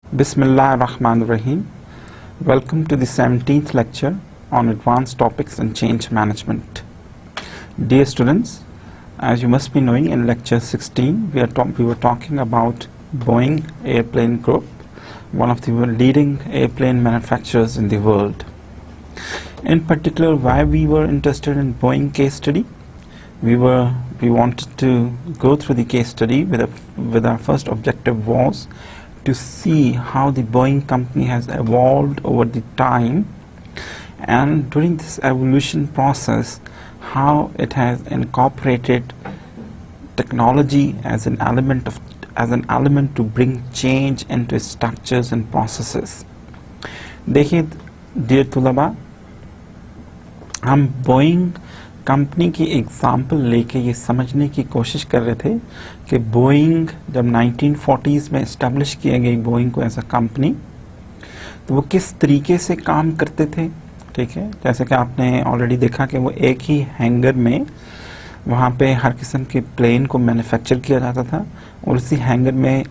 Bismillahirrahmanirrahim. Welcome to the 17th lecture on advanced topics in change management. Dear students, as you must be knowing, in lecture 16 we were talking about Boeing Airplane Group, one of the leading airplane manufacturers in the world. In particular, why we were interested in Boeing case study? We wanted to go through the case study with our first objective was to see how the Boeing company has evolved over the time, and during this evolution process how it has incorporated technology as an element to bring change into its structures and processes. देखिए dear तुलबा, हम Boeing company की example लेके ये समझने की कोशिश कर रहे थे कि बोइंग जब 1940s में इस्टेब्लिश किया गई बोइंग को एज अ कंपनी, तो वो किस तरीके से काम करते थे। ठीक है, जैसे कि आपने ऑलरेडी देखा कि वो एक ही हैंगर में वहाँ पे हर किस्म के प्लेन को मैन्युफैक्चर किया जाता था, और उसी हैंगर में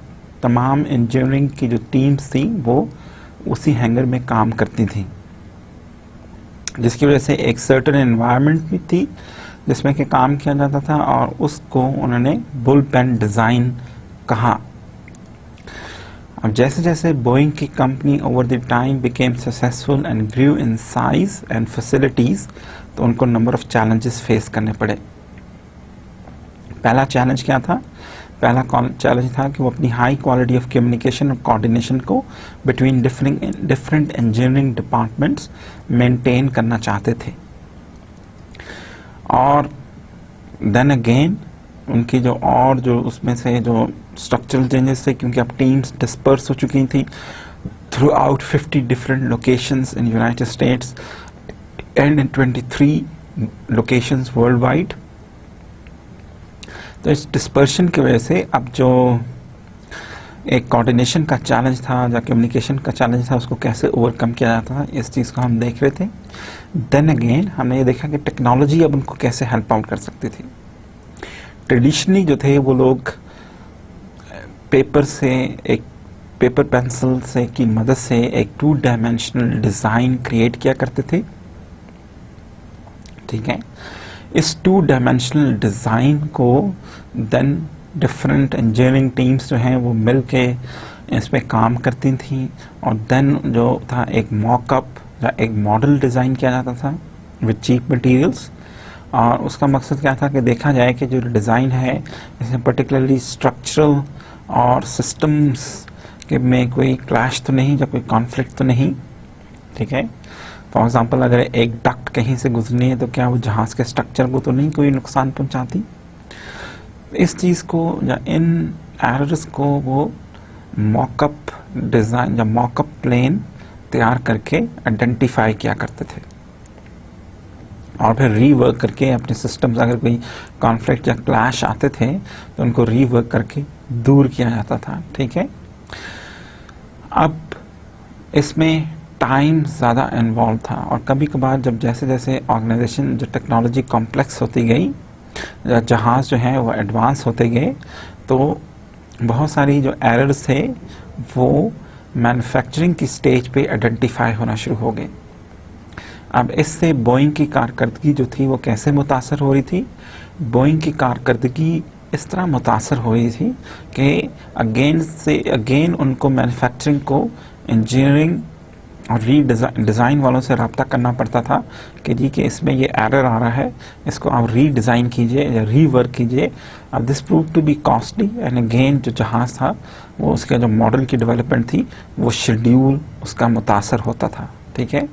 तमाम इंजीनियरिंग की जो टीम्स थी वो उसी हैंगर में काम करती थी, जिसकी वजह से एक सर्टेन एनवायरनमेंट भी थी जिसमें कि काम किया जाता था, और उसको उन्होंने बुल पेन डिज़ाइन कहा। अब जैसे जैसे बोइंग की company over the time became successful and Guru in size and facilities, तो उनको नंबर ऑफ चैलेंजेस फेस करने पड़े। पहला चैलेंज क्या था? पहला चैलेंज था कि वो अपनी हाई क्वालिटी ऑफ कम्युनिकेशन और कोऑर्डिनेशन को between different engineering departments maintain करना चाहते थे। और देन अगेन उनकी जो उसमें से जो स्ट्रक्चरल चेंजेस थे, क्योंकि अब टीम्स डिस्पर्स हो चुकी थी through out 50 different locations in United states and in 23 locations world wide. तो इस डिस्पर्शन की वजह से अब जो एक कोऑर्डिनेशन का चैलेंज था या कम्युनिकेशन का चैलेंज था, उसको कैसे ओवरकम किया जाता था, इस चीज़ को हम देख रहे थे। देन अगेन हमने ये देखा कि टेक्नोलॉजी अब उनको कैसे हेल्प आउट कर सकती थी। ट्रेडिशनली जो थे वो लोग पेपर पेंसिल से की मदद से एक 2 डायमेंशनल डिज़ाइन क्रिएट किया करते थे। ठीक है, इस 2 डायमेंशनल डिज़ाइन को देन डिफरेंट इंजीनियरिंग टीम्स जो हैं वो मिल के इस पे काम करती थी, और देन जो था एक मॉकअप या एक मॉडल डिज़ाइन किया जाता था विद चीप मटेरियल्स। और उसका मकसद क्या था कि देखा जाए कि जो डिज़ाइन है इसमें पर्टिकुलरली स्ट्रक्चरल और सिस्टम्स के में कोई क्लैश तो नहीं या कोई कॉन्फ्लिक्ट तो नहीं। ठीक है, फॉर एग्जाम्पल अगर एक डक्ट कहीं से गुजरनी है तो क्या वो जहाज़ के स्ट्रक्चर को तो नहीं कोई नुकसान पहुंचाती। इस चीज़ को या इन एरर्स को वो मॉकअप डिज़ाइन या मॉकअप प्लेन तैयार करके आइडेंटिफाई किया करते थे, और फिर रीवर्क करके अपने सिस्टम्स अगर कोई कॉन्फ्लिक्ट या क्लैश आते थे तो उनको रीवर्क करके दूर किया जाता था। ठीक है, अब इसमें टाइम ज़्यादा इन्वॉल्व था, और कभी कभार जब जैसे जैसे ऑर्गेनाइजेशन जो टेक्नोलॉजी कॉम्प्लेक्स होती गई, जहाज़ जो हैं वो एडवांस होते गए, तो बहुत सारी जो एरर्स थे वो मैन्युफैक्चरिंग की स्टेज पे आइडेंटिफाई होना शुरू हो गए। अब इससे बोइंग की कारकर्दगी जो थी वो कैसे मुतासर हो रही थी? बोइंग की कारकर्दगी इस तरह मुतासर हो रही थी कि अगेन उनको मैन्युफैक्चरिंग को इंजीनियरिंग और डिज़ाइन वालों से रब्ता करना पड़ता था कि जी कि इसमें ये एरर आ रहा है, इसको आप रीडिज़ाइन कीजिए या रीवर्क कीजिए। अब this prove to be costly, and again जो जहाज़ था वो उसके जो मॉडल की डेवलपमेंट थी वो शेड्यूल उसका मुतासर होता था। ठीक है,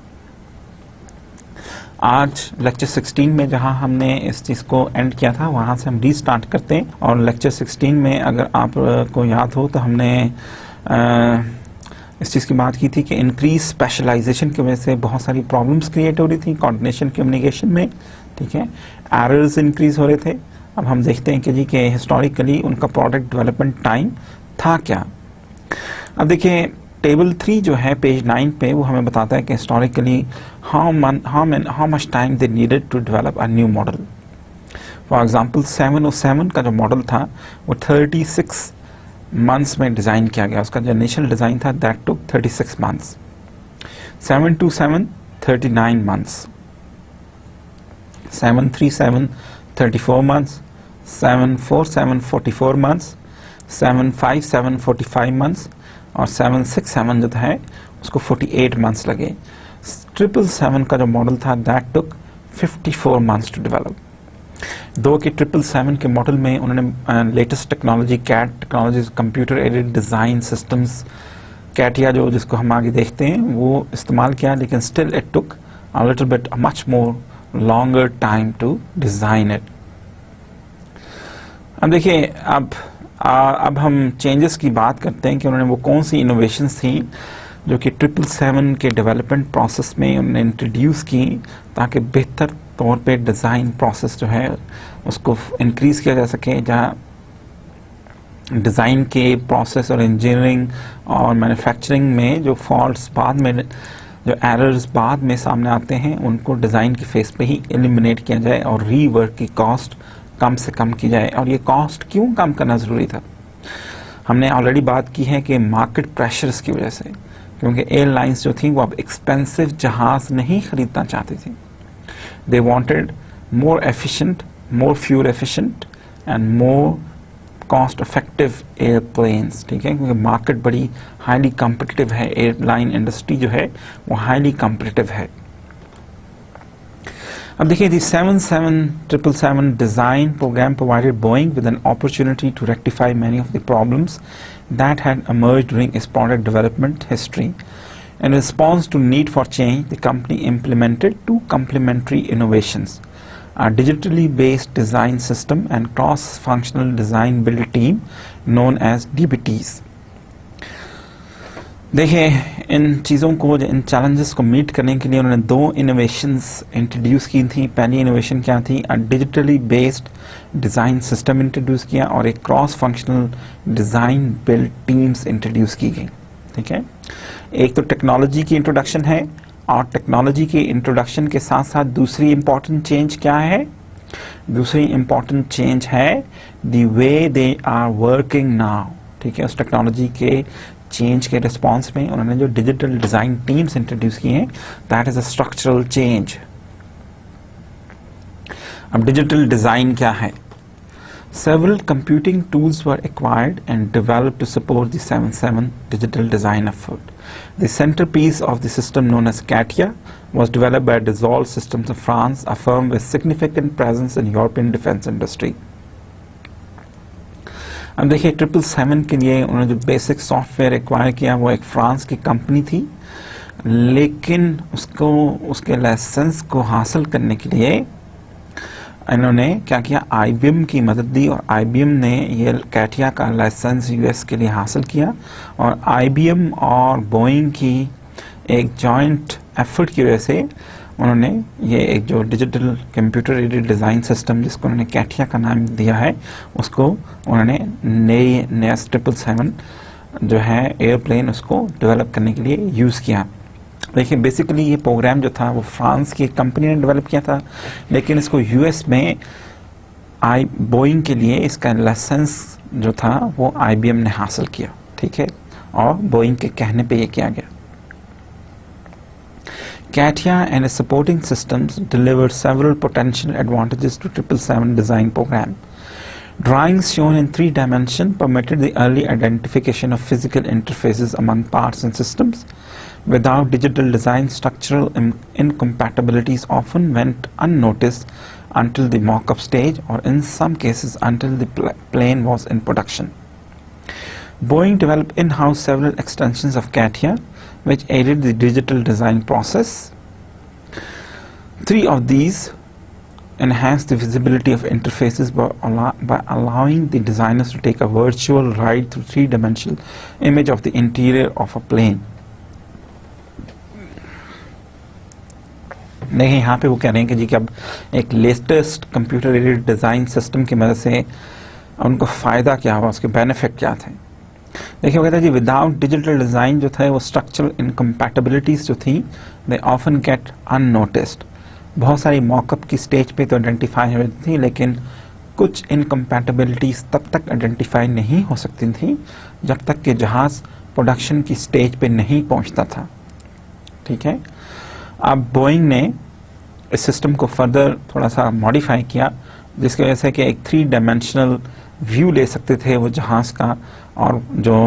आज लेक्चर 16 में जहां हमने इस चीज़ को एंड किया था वहां से हम रीस्टार्ट करते हैं। और लेक्चर 16 में अगर आप को याद हो तो हमने इस चीज़ की बात की थी कि इंक्रीज स्पेशलाइजेशन की वजह से बहुत सारी प्रॉब्लम्स क्रिएट हो रही थी कोऑर्डिनेशन कम्युनिकेशन में। ठीक है, एरर्स इंक्रीज हो रहे थे। अब हम देखते हैं कि जी कि हिस्टोरिकली उनका प्रोडक्ट डेवलपमेंट टाइम था क्या। अब देखिए टेबल 3 जो है पेज 9 पे वो हमें बताता है कि historically how much time they needed to develop a new model. For example 707 का जो मॉडल था वो 36 मंथ्स में डिज़ाइन किया गया। उसका जो इनिशियल डिज़ाइन था that took 36 months, 727 39 months, 737 34 months, 747 44 months, 757 45 months और 767 जो है उसको 48 मंथ्स लगे। 777 का जो मॉडल था that took 54 months to develop. दो कि 777 के मॉडल में उन्होंने latest technology cat technology, computer aided design systems, CATIA जो जिसको हम आगे देखते हैं वो इस्तेमाल किया, लेकिन still it took a little bit much more longer time to design it. अब देखिए, अब हम चेंजेस की बात करते हैं कि उन्होंने वो कौन सी इनोवेशंस थी जो कि 777 के डेवलपमेंट प्रोसेस में उन्होंने इंट्रोड्यूस की ताकि बेहतर तौर पे डिज़ाइन प्रोसेस जो है उसको इंक्रीज़ किया जा सके, जहाँ डिज़ाइन के प्रोसेस और इंजीनियरिंग और मैन्युफैक्चरिंग में जो फॉल्ट्स बाद में, जो एरर्स बाद में सामने आते हैं, उनको डिज़ाइन की फेस पे ही एलिमिनेट किया जाए और रीवर्क की कॉस्ट कम से कम की जाए। और ये कॉस्ट क्यों कम करना ज़रूरी था? हमने ऑलरेडी बात की है कि मार्केट प्रेशर्स की वजह से, क्योंकि एयरलाइंस जो थी वो अब एक्सपेंसिव जहाज़ नहीं खरीदना चाहती थी। They wanted more efficient, more fuel efficient and more cost effective airplanes, ठीक है, क्योंकि मार्केट बड़ी हाईली कम्पिटिटिव है, एयरलाइन इंडस्ट्री जो है वो हाईली कम्पिटिटिव है। अब देखिए, the 777 design programme provided Boeing with an opportunity to rectify many of the problems that had emerged during its product development history. In response to need for change, the company implemented two complementary innovations: a digitally based design system and cross-functional design build team known as DBTs. देखिए, इन चीज़ों को, इन challenges को meet करने के लिए उन्होंने दो innovations introduce की थी। पहली इनोवेशन क्या थी? A digitally based design system introduce किया और एक cross functional design build teams introduce की गई। ठीक है, एक तो टेक्नोलॉजी की इंट्रोडक्शन है, और टेक्नोलॉजी के इंट्रोडक्शन के साथ साथ दूसरी इंपॉर्टेंट चेंज क्या है? दूसरी इंपॉर्टेंट चेंज है the way they are working now. ठीक है, उस टेक्नोलॉजी के चेंज के रिस्पॉन्स में उन्होंने जो डिजिटल डिज़ाइन टीम्स इंट्रोड्यूस किए हैं, that is a structural change. अब डिजिटल डिज़ाइन क्या है? Several computing tools were acquired and developed to support the 777 digital design effort. The centerpiece of the system, known as CATIA, was developed by Dassault Systems of France, a firm with significant presence in European defense industry. अब देखिए, 777 के लिए उन्होंने जो basic software acquire किया वो एक France की कंपनी थी, लेकिन उसके लाइसेंस को हासिल करने के लिए इन्होंने क्या किया? IBM की मदद दी, और IBM ने ये कैटिया का लाइसेंस US के लिए हासिल किया। और IBM और बोइंग की एक जॉइंट एफर्ट की वजह से उन्होंने ये एक जो digital computer aided design system, जिसको उन्होंने कैटिया का नाम दिया है, उसको उन्होंने नया 777 जो है एयरप्लेन, उसको डेवलप करने के लिए यूज़ किया। देखिए, बेसिकली ये प्रोग्राम जो था वो फ्रांस की कंपनी ने डेवलप किया था, लेकिन इसको US में बोइंग के लिए इसका लाइसेंस जो था वो IBM ने हासिल किया। ठीक है, और बोइंग के कहने पे ये किया गया। CATIA and its supporting systems delivered several potential advantages to 777 design program. Drawings shown in 3 dimensions permitted the early identification of physical interfaces among parts and systems. Without digital design, structural incompatibilities often went unnoticed until the mock-up stage, or in some cases until the plane was in production. Boeing developed in-house several extensions of CATIA, which aided the digital design process. 3 of these enhanced the visibility of interfaces by allowing the designers to take a virtual ride through 3-dimensional image of the interior of a plane. नहीं, यहाँ पे वो कह रहे हैं कि जी कि अब एक latest computer aided design system की मदद से उनको फ़ायदा क्या हुआ, उसके बेनिफिट क्या थे। देखिए, वो कहते हैं जी विदाउट डिजिटल डिज़ाइन जो था वो स्ट्रक्चरल इनकम्पैटिबिलिटीज़ जो थी दे ऑफन गेट अननोटिस्ड। बहुत सारी मॉकअप की स्टेज पे तो आइडेंटिफाई हुई थी, लेकिन कुछ इनकम्पैटिबिलिटीज तब तक आइडेंटिफाई नहीं हो सकती थी जब तक कि जहाज प्रोडक्शन की स्टेज पे नहीं पहुंचता था। ठीक है, अब बोइंग ने इस सिस्टम को फर्दर थोड़ा सा मॉडिफाई किया, जिसकी वजह से कि एक 3 डायमेंशनल व्यू ले सकते थे वो जहाज का, और जो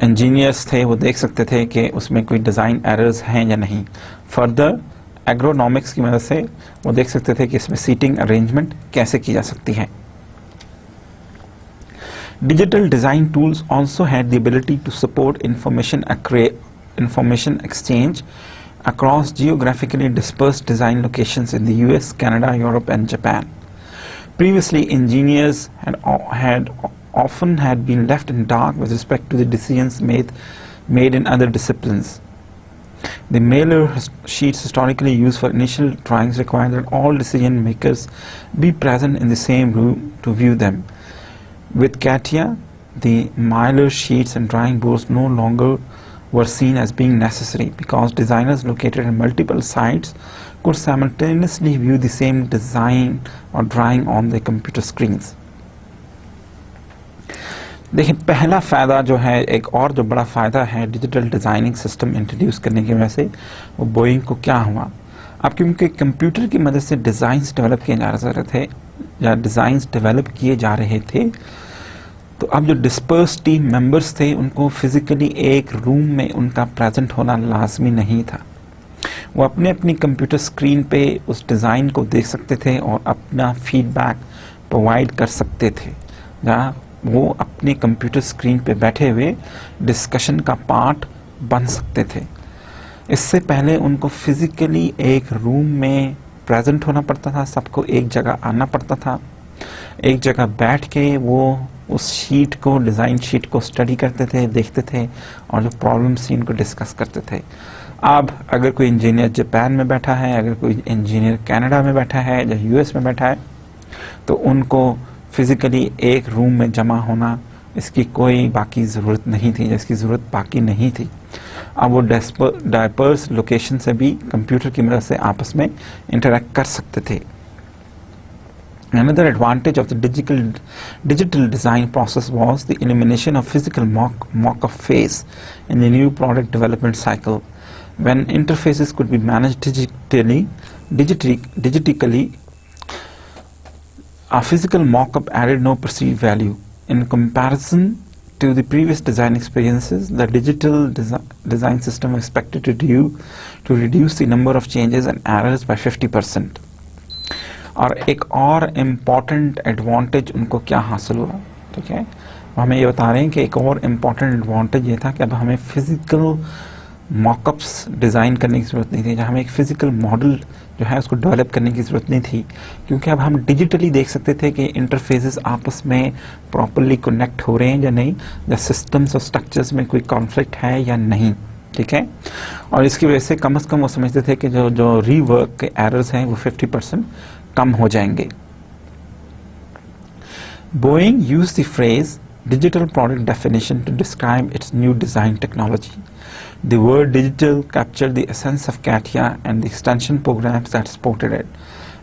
इंजीनियर्स थे वो देख सकते थे कि उसमें कोई डिज़ाइन एरर्स हैं या नहीं। फर्दर एग्रोनॉमिक्स की मदद से वो देख सकते थे कि इसमें सीटिंग अरेंजमेंट कैसे की जा सकती है। Digital design tools also had the ability to support information exchange across geographically dispersed design locations in the US, Canada, Europe, and Japan. Previously, engineers had often been left in dark with respect to the decisions made in other disciplines. The mailer sheets historically used for initial drawings required that all decision makers be present in the same room to view them. With CATIA, the mailer sheets and drawing boards no longer were seen as being necessary because designers located in multiple sites could simultaneously view the same design or drawing on their computer screens. देखिए, पहला फ़ायदा जो है, एक और जो बड़ा फ़ायदा है डिजिटल डिज़ाइनिंग सिस्टम इंट्रोड्यूस करने की वजह से, वो बोइंग को क्या हुआ। अब क्योंकि कंप्यूटर की मदद से डिज़ाइंस डेवलप किए जा रहे थे या डिज़ाइंस डेवलप किए जा रहे थे, तो अब जो डिस्पर्स टीम मेंबर्स थे उनको फिजिकली एक रूम में उनका प्रेजेंट होना लाजमी नहीं था। वो अपने अपनी कंप्यूटर स्क्रीन पे उस डिज़ाइन को देख सकते थे और अपना फीडबैक प्रोवाइड कर सकते थे, जहाँ वो अपने कंप्यूटर स्क्रीन पे बैठे हुए डिस्कशन का पार्ट बन सकते थे। इससे पहले उनको फिजिकली एक रूम में प्रेजेंट होना पड़ता था, सबको एक जगह आना पड़ता था, एक जगह बैठ के वो उस शीट को, डिज़ाइन शीट को स्टडी करते थे, देखते थे और जो प्रॉब्लम्स थी उनको डिस्कस करते थे। अब अगर कोई इंजीनियर जापान में बैठा है, अगर कोई इंजीनियर कनाडा में बैठा है या यूएस में बैठा है, तो उनको फिजिकली एक रूम में जमा होना इसकी कोई बाकी ज़रूरत नहीं थी, जिसकी ज़रूरत बाकी नहीं थी। अब वो डाइपर्स लोकेशन से भी कंप्यूटर की मदद से आपस में इंटरेक्ट कर सकते थे। Another advantage of the digital design process was the elimination of physical mock-up phase in the new product development cycle. When interfaces could be managed digitally, a physical mock-up added no perceived value. In comparison to the previous design experiences, the digital design system was expected to reduce the number of changes and errors by 50%. और एक और important advantage उनको क्या हासिल हुआ, ठीक है, हमें ये बता रहे हैं कि एक और इम्पॉर्टेंट एडवांटेज ये था कि अब हमें फिजिकल मॉकअप्स डिज़ाइन करने की ज़रूरत नहीं थी, जहाँ हमें एक फ़िज़िकल मॉडल जो है उसको डेवलप करने की ज़रूरत नहीं थी, क्योंकि अब हम डिजिटली देख सकते थे कि इंटरफेसेस आपस में प्रॉपरली कनेक्ट हो रहे हैं या नहीं, या सिस्टम्स और स्ट्रक्चर्स में कोई कॉन्फ्लिक्ट है या नहीं। ठीक है, और इसकी वजह से कम से कम वो समझते थे कि जो रीवर्क के एरर्स हैं वो 50% कम हो जाएंगे। Boeing used the phrase digital product definition to describe its new design technology. The word digital captured the essence of CATIA and the extension programs that supported it.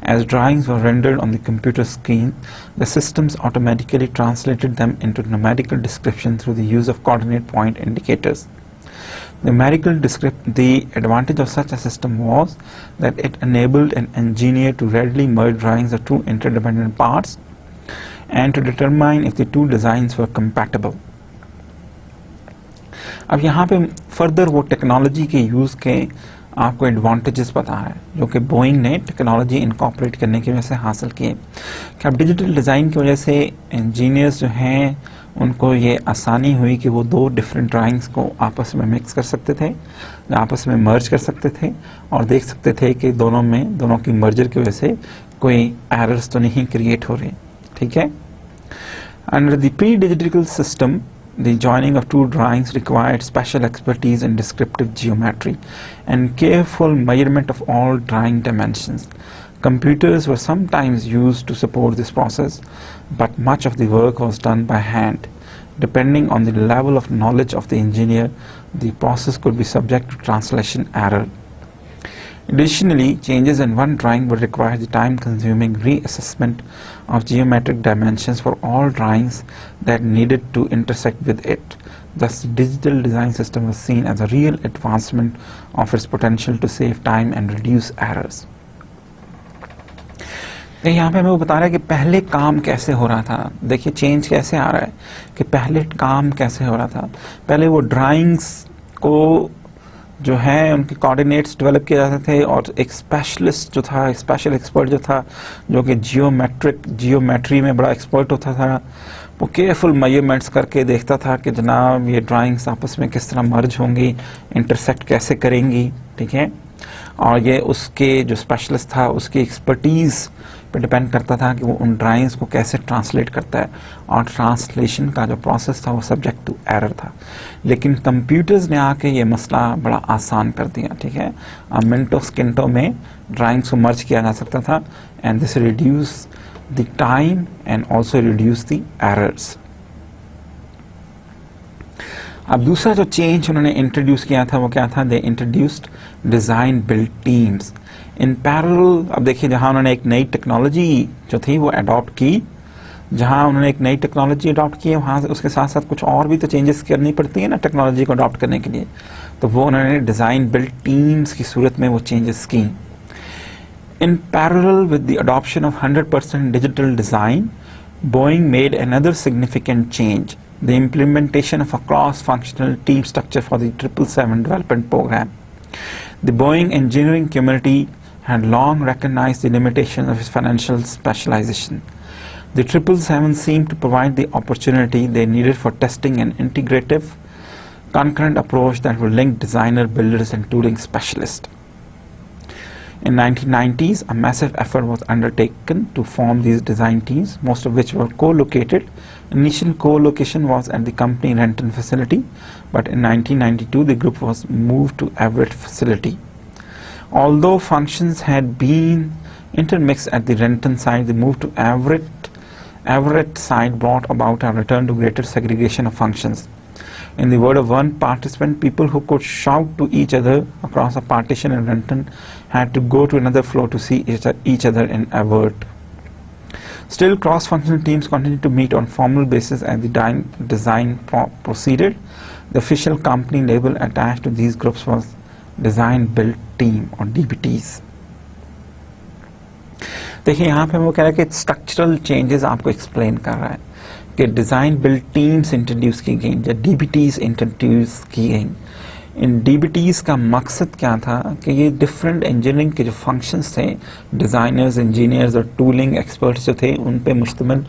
As drawings were rendered on the computer screen, the systems automatically translated them into numerical description through the use of coordinate point indicators. The advantage of such a system was that it enabled an engineer to readily merge drawings of two interdependent parts and to determine if the two designs were compatible. अब यहाँ पे further वो technology के use के आपको advantages पता है जो कि बोइंग ने टेक्नोलॉजी इनकॉर्पोरेट करने की वजह से हासिल किए, कि अब डिजिटल डिज़ाइन की वजह से इंजीनियर्स जो हैं उनको ये आसानी हुई कि वो दो डिफरेंट ड्राइंग्स को आपस में मिक्स कर सकते थे, आपस में मर्ज कर सकते थे और देख सकते थे कि दोनों की मर्जर की वजह से कोई एरर्स तो नहीं क्रिएट हो रहे। ठीक है, under the pre digital system the joining of two drawings required special expertise in descriptive geometry and careful measurement of all drawing dimensions. Computers were sometimes used to support this process, but much of the work was done by hand. Depending on the level of knowledge of the engineer, the process could be subject to translation error. Additionally, changes in one drawing would require the time-consuming reassessment of geometric dimensions for all drawings that needed to intersect with it. Thus, the digital design system was seen as a real advancement of its potential to save time and reduce errors. यहाँ पे हमें वो बता रहा है कि पहले काम कैसे हो रहा था. देखिए चेंज कैसे आ रहा है कि पहले काम कैसे हो रहा था. पहले वो ड्राइंग्स को जो है उनके कोऑर्डिनेट्स डेवलप किए जाते थे और एक स्पेशलिस्ट जो था, स्पेशल एक्सपर्ट जो था, जो कि जियोमेट्री में बड़ा एक्सपर्ट होता था, वो केयरफुल मेजरमेंट्स करके देखता था कि जनाब ये ड्राइंग्स आपस में किस तरह मर्ज होंगी, इंटरसेक्ट कैसे करेंगी. ठीक है, और ये उसके जो स्पेशलिस्ट था उसकी एक्सपर्टीज़ पे डिपेंड करता था कि वो उन ड्राइंग्स को कैसे ट्रांसलेट करता है, और ट्रांसलेशन का जो प्रोसेस था वो सब्जेक्ट टू एरर था. लेकिन कंप्यूटर्स ने आके ये मसला बड़ा आसान कर दिया. ठीक है, मिनटों सेकंडों में ड्राइंग्स को मर्ज किया जा सकता था, and this reduce the time and also reduce the errors. अब दूसरा जो चेंज उन्होंने इंट्रोड्यूस किया था वो क्या था? They introduced design build teams in parallel. अब देखिए जहां उन्होंने एक नई टेक्नोलॉजी जो थी वो अडॉप्ट की, वहां से उसके साथ साथ कुछ और भी तो चेंजेस करनी पड़ती है ना टेक्नोलॉजी को अडॉप्ट करने के लिए. तो वो उन्होंने डिज़ाइन बिल्ड टीम्स की सूरत में वो चेंजेस की. In parallel with the adoption of 100% digital design, Boeing made another significant change, the implementation of a cross-functional team structure for the 777 development program. The Boeing engineering community had long recognized the limitations of its financial specialization. The 777 seemed to provide the opportunity they needed for testing an integrative, concurrent approach that would link designer, builders, and tooling specialists. In 1990s, a massive effort was undertaken to form these design teams, most of which were co-located. Initial co-location was at the company Renton facility, but in 1992 the group was moved to Everett facility. Although functions had been intermixed at the Renton site, the move to Everett site brought about a return to greater segregation of functions. In the word of one participant, people who could shout to each other across a partition in Renton had to go to another floor to see each other in Everett. Still, cross-functional teams continued to meet on formal basis as the design proceeded. The official company label attached to these groups was Design Build Team or DBTs. देखिए यहाँ पे वो कह रहा है कि structural changes आपको explain कर रहा है कि डिज़ाइन बिल्ड टीम्स इंट्रोड्यूस की गई या डीबीटीज़ इंट्रोड्यूस की गई. इन डीबीटीज़ का मकसद क्या था कि ये डिफरेंट इंजीनियरिंग के जो फंक्शंस थे, डिज़ाइनर्स, इंजीनियर्स और टूलिंग एक्सपर्ट्स जो थे, उन पे मुश्तमिल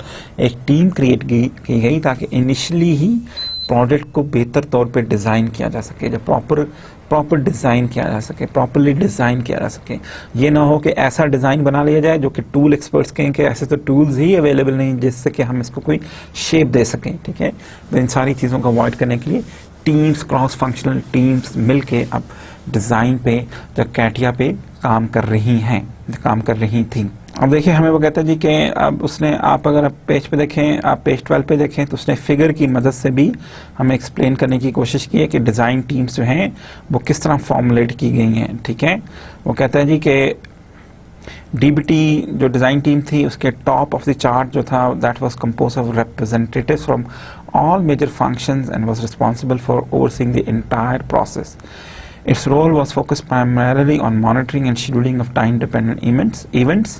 एक टीम क्रिएट की गई ताकि इनिशियली ही प्रोडक्ट को बेहतर तौर पे डिज़ाइन किया जा सके, जो प्रॉपर डिज़ाइन किया जा सके, प्रॉपरली डिज़ाइन किया जा सके. ये ना हो कि ऐसा डिज़ाइन बना लिया जाए जो कि टूल एक्सपर्ट्स कहें कि ऐसे तो टूल्स ही अवेलेबल नहीं जिससे कि हम इसको कोई शेप दे सकें. ठीक है, तो इन सारी चीज़ों को अवॉइड करने के लिए टीम्स, क्रॉस फंक्शनल टीम्स मिल के अब डिज़ाइन पे या कैटिया पे काम कर रही थी. अब देखिए हमें वो कहता है जी कि अब उसने, आप अगर पेज पे देखें, आप पेज 12 पे देखें तो उसने फिगर की मदद से भी हमें एक्सप्लेन करने की कोशिश की है कि डिज़ाइन टीम्स जो हैं वो किस तरह फॉर्मुलेट की गई हैं. ठीक है, वो कहता है जी कि डीबीटी जो डिज़ाइन टीम थी उसके टॉप ऑफ द चार्ट जो था that was compose of representatives from all major functions and was responsible for overseeing the entire process. Its role was focused primarily on monitoring and scheduling of time-dependent events.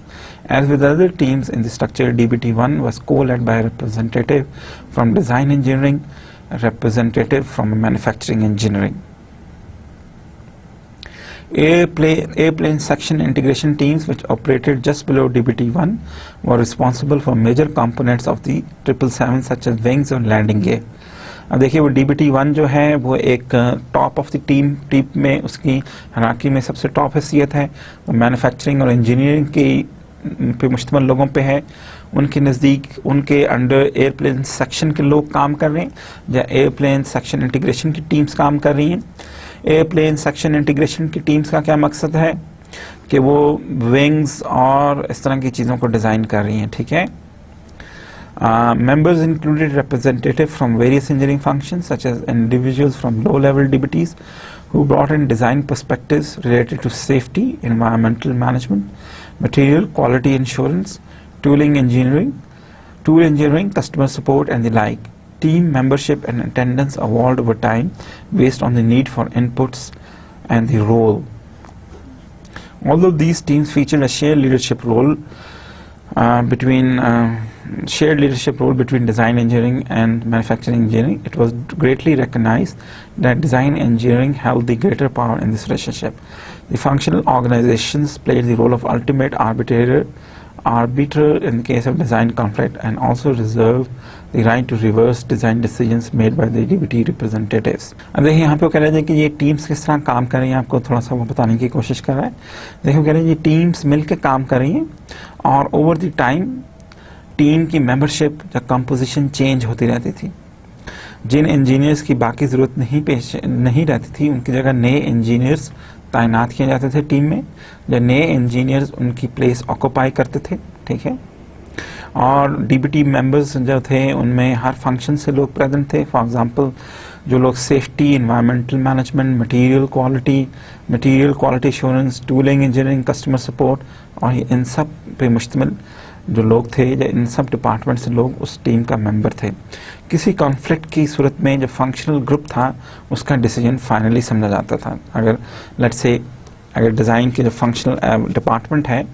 As with other teams in the structure, DBT1 was co-led by a representative from design engineering, a representative from manufacturing engineering. Airplane section integration teams, which operated just below DBT1, were responsible for major components of the 777 such as wings and landing gear. अब देखिए वो DBT1 जो है वो एक top of the team में उसकी hierarchy में सबसे टॉप हैसियत है. वो मैन्युफैक्चरिंग और इंजीनियरिंग की पे मुश्तमिल लोगों पे है. उनके नज़दीक उनके अंडर एयरप्लेन सेक्शन के लोग काम कर रहे हैं या एयरप्लेन सेक्शन इंटीग्रेशन की टीम्स काम कर रही हैं. एयरप्लेन सेक्शन इंटीग्रेशन की टीम्स का क्या मकसद है कि वो विंग्स और इस तरह की चीज़ों को डिज़ाइन कर रही हैं. ठीक है, members included representatives from various engineering functions such as individuals from low-level DBTs who brought in design perspectives related to safety, environmental management, material quality assurance, tool engineering, customer support and the like. Team membership and attendance evolved over time based on the need for inputs and the role. Although these teams featured a shared leadership role between design engineering and manufacturing engineering, it was greatly recognized that design engineering held the greater power in this relationship. The functional organizations played the role of ultimate arbiter in the case of design conflict, and also reserved the right to reverse design decisions made by the DBT representatives. अब देखिए यहाँ पे वो कह रहे थे कि ये टीम्स किस तरह काम कर रही हैं, आपको थोड़ा सा वो बताने की कोशिश कर रहा है. देखिए कह रहे हैं ये टीम्स मिलकर काम कर रही हैं और ओवर द टाइम टीम की मेंबरशिप या कंपोजिशन चेंज होती रहती थी. जिन इंजीनियर्स की बाकी ज़रूरत नहीं रहती थी, उनकी जगह नए इंजीनियर्स तैनात किए जाते थे टीम में. जो नए इंजीनियर्स उनकी प्लेस ऑक्यूपाई करते थे, ठीक है. और डीबीटी मेंबर्स जो थे उनमें हर फंक्शन से लोग प्रेजेंट थे. फॉर एग्जांपल जो लोग safety, environmental management, material quality assurance, tooling engineering, customer support और इन सब पे मुश्तमिल जो लोग थे, इन सब डिपार्टमेंट से लोग उस टीम का मेंबर थे. किसी कॉन्फ्लिक्ट की सूरत में जो फंक्शनल ग्रुप था उसका डिसीजन फाइनली समझा जाता था. अगर लेट्स से अगर डिज़ाइन के जो फंक्शनल डिपार्टमेंट है,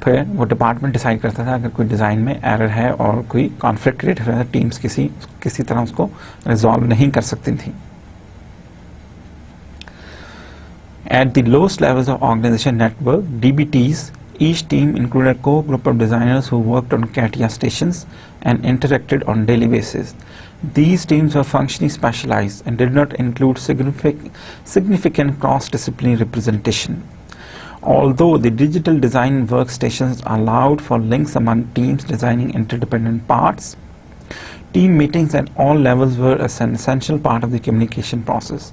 फिर वो डिपार्टमेंट डिसाइड करता था अगर कोई डिज़ाइन में एरर है और कोई कॉन्फ्लिक्ट क्रिएट हो रहा है, टीम्स किसी तरह उसको रिजॉल्व नहीं कर सकती थी. At the lowest levels of organization network, DBTs, each team included a core group of designers who worked on CATIA stations and interacted on daily basis. These teams were functionally specialized and did not include significant cross-disciplinary representation. Although the digital design workstations allowed for links among teams designing interdependent parts, team meetings at all levels were an essential part of the communication process.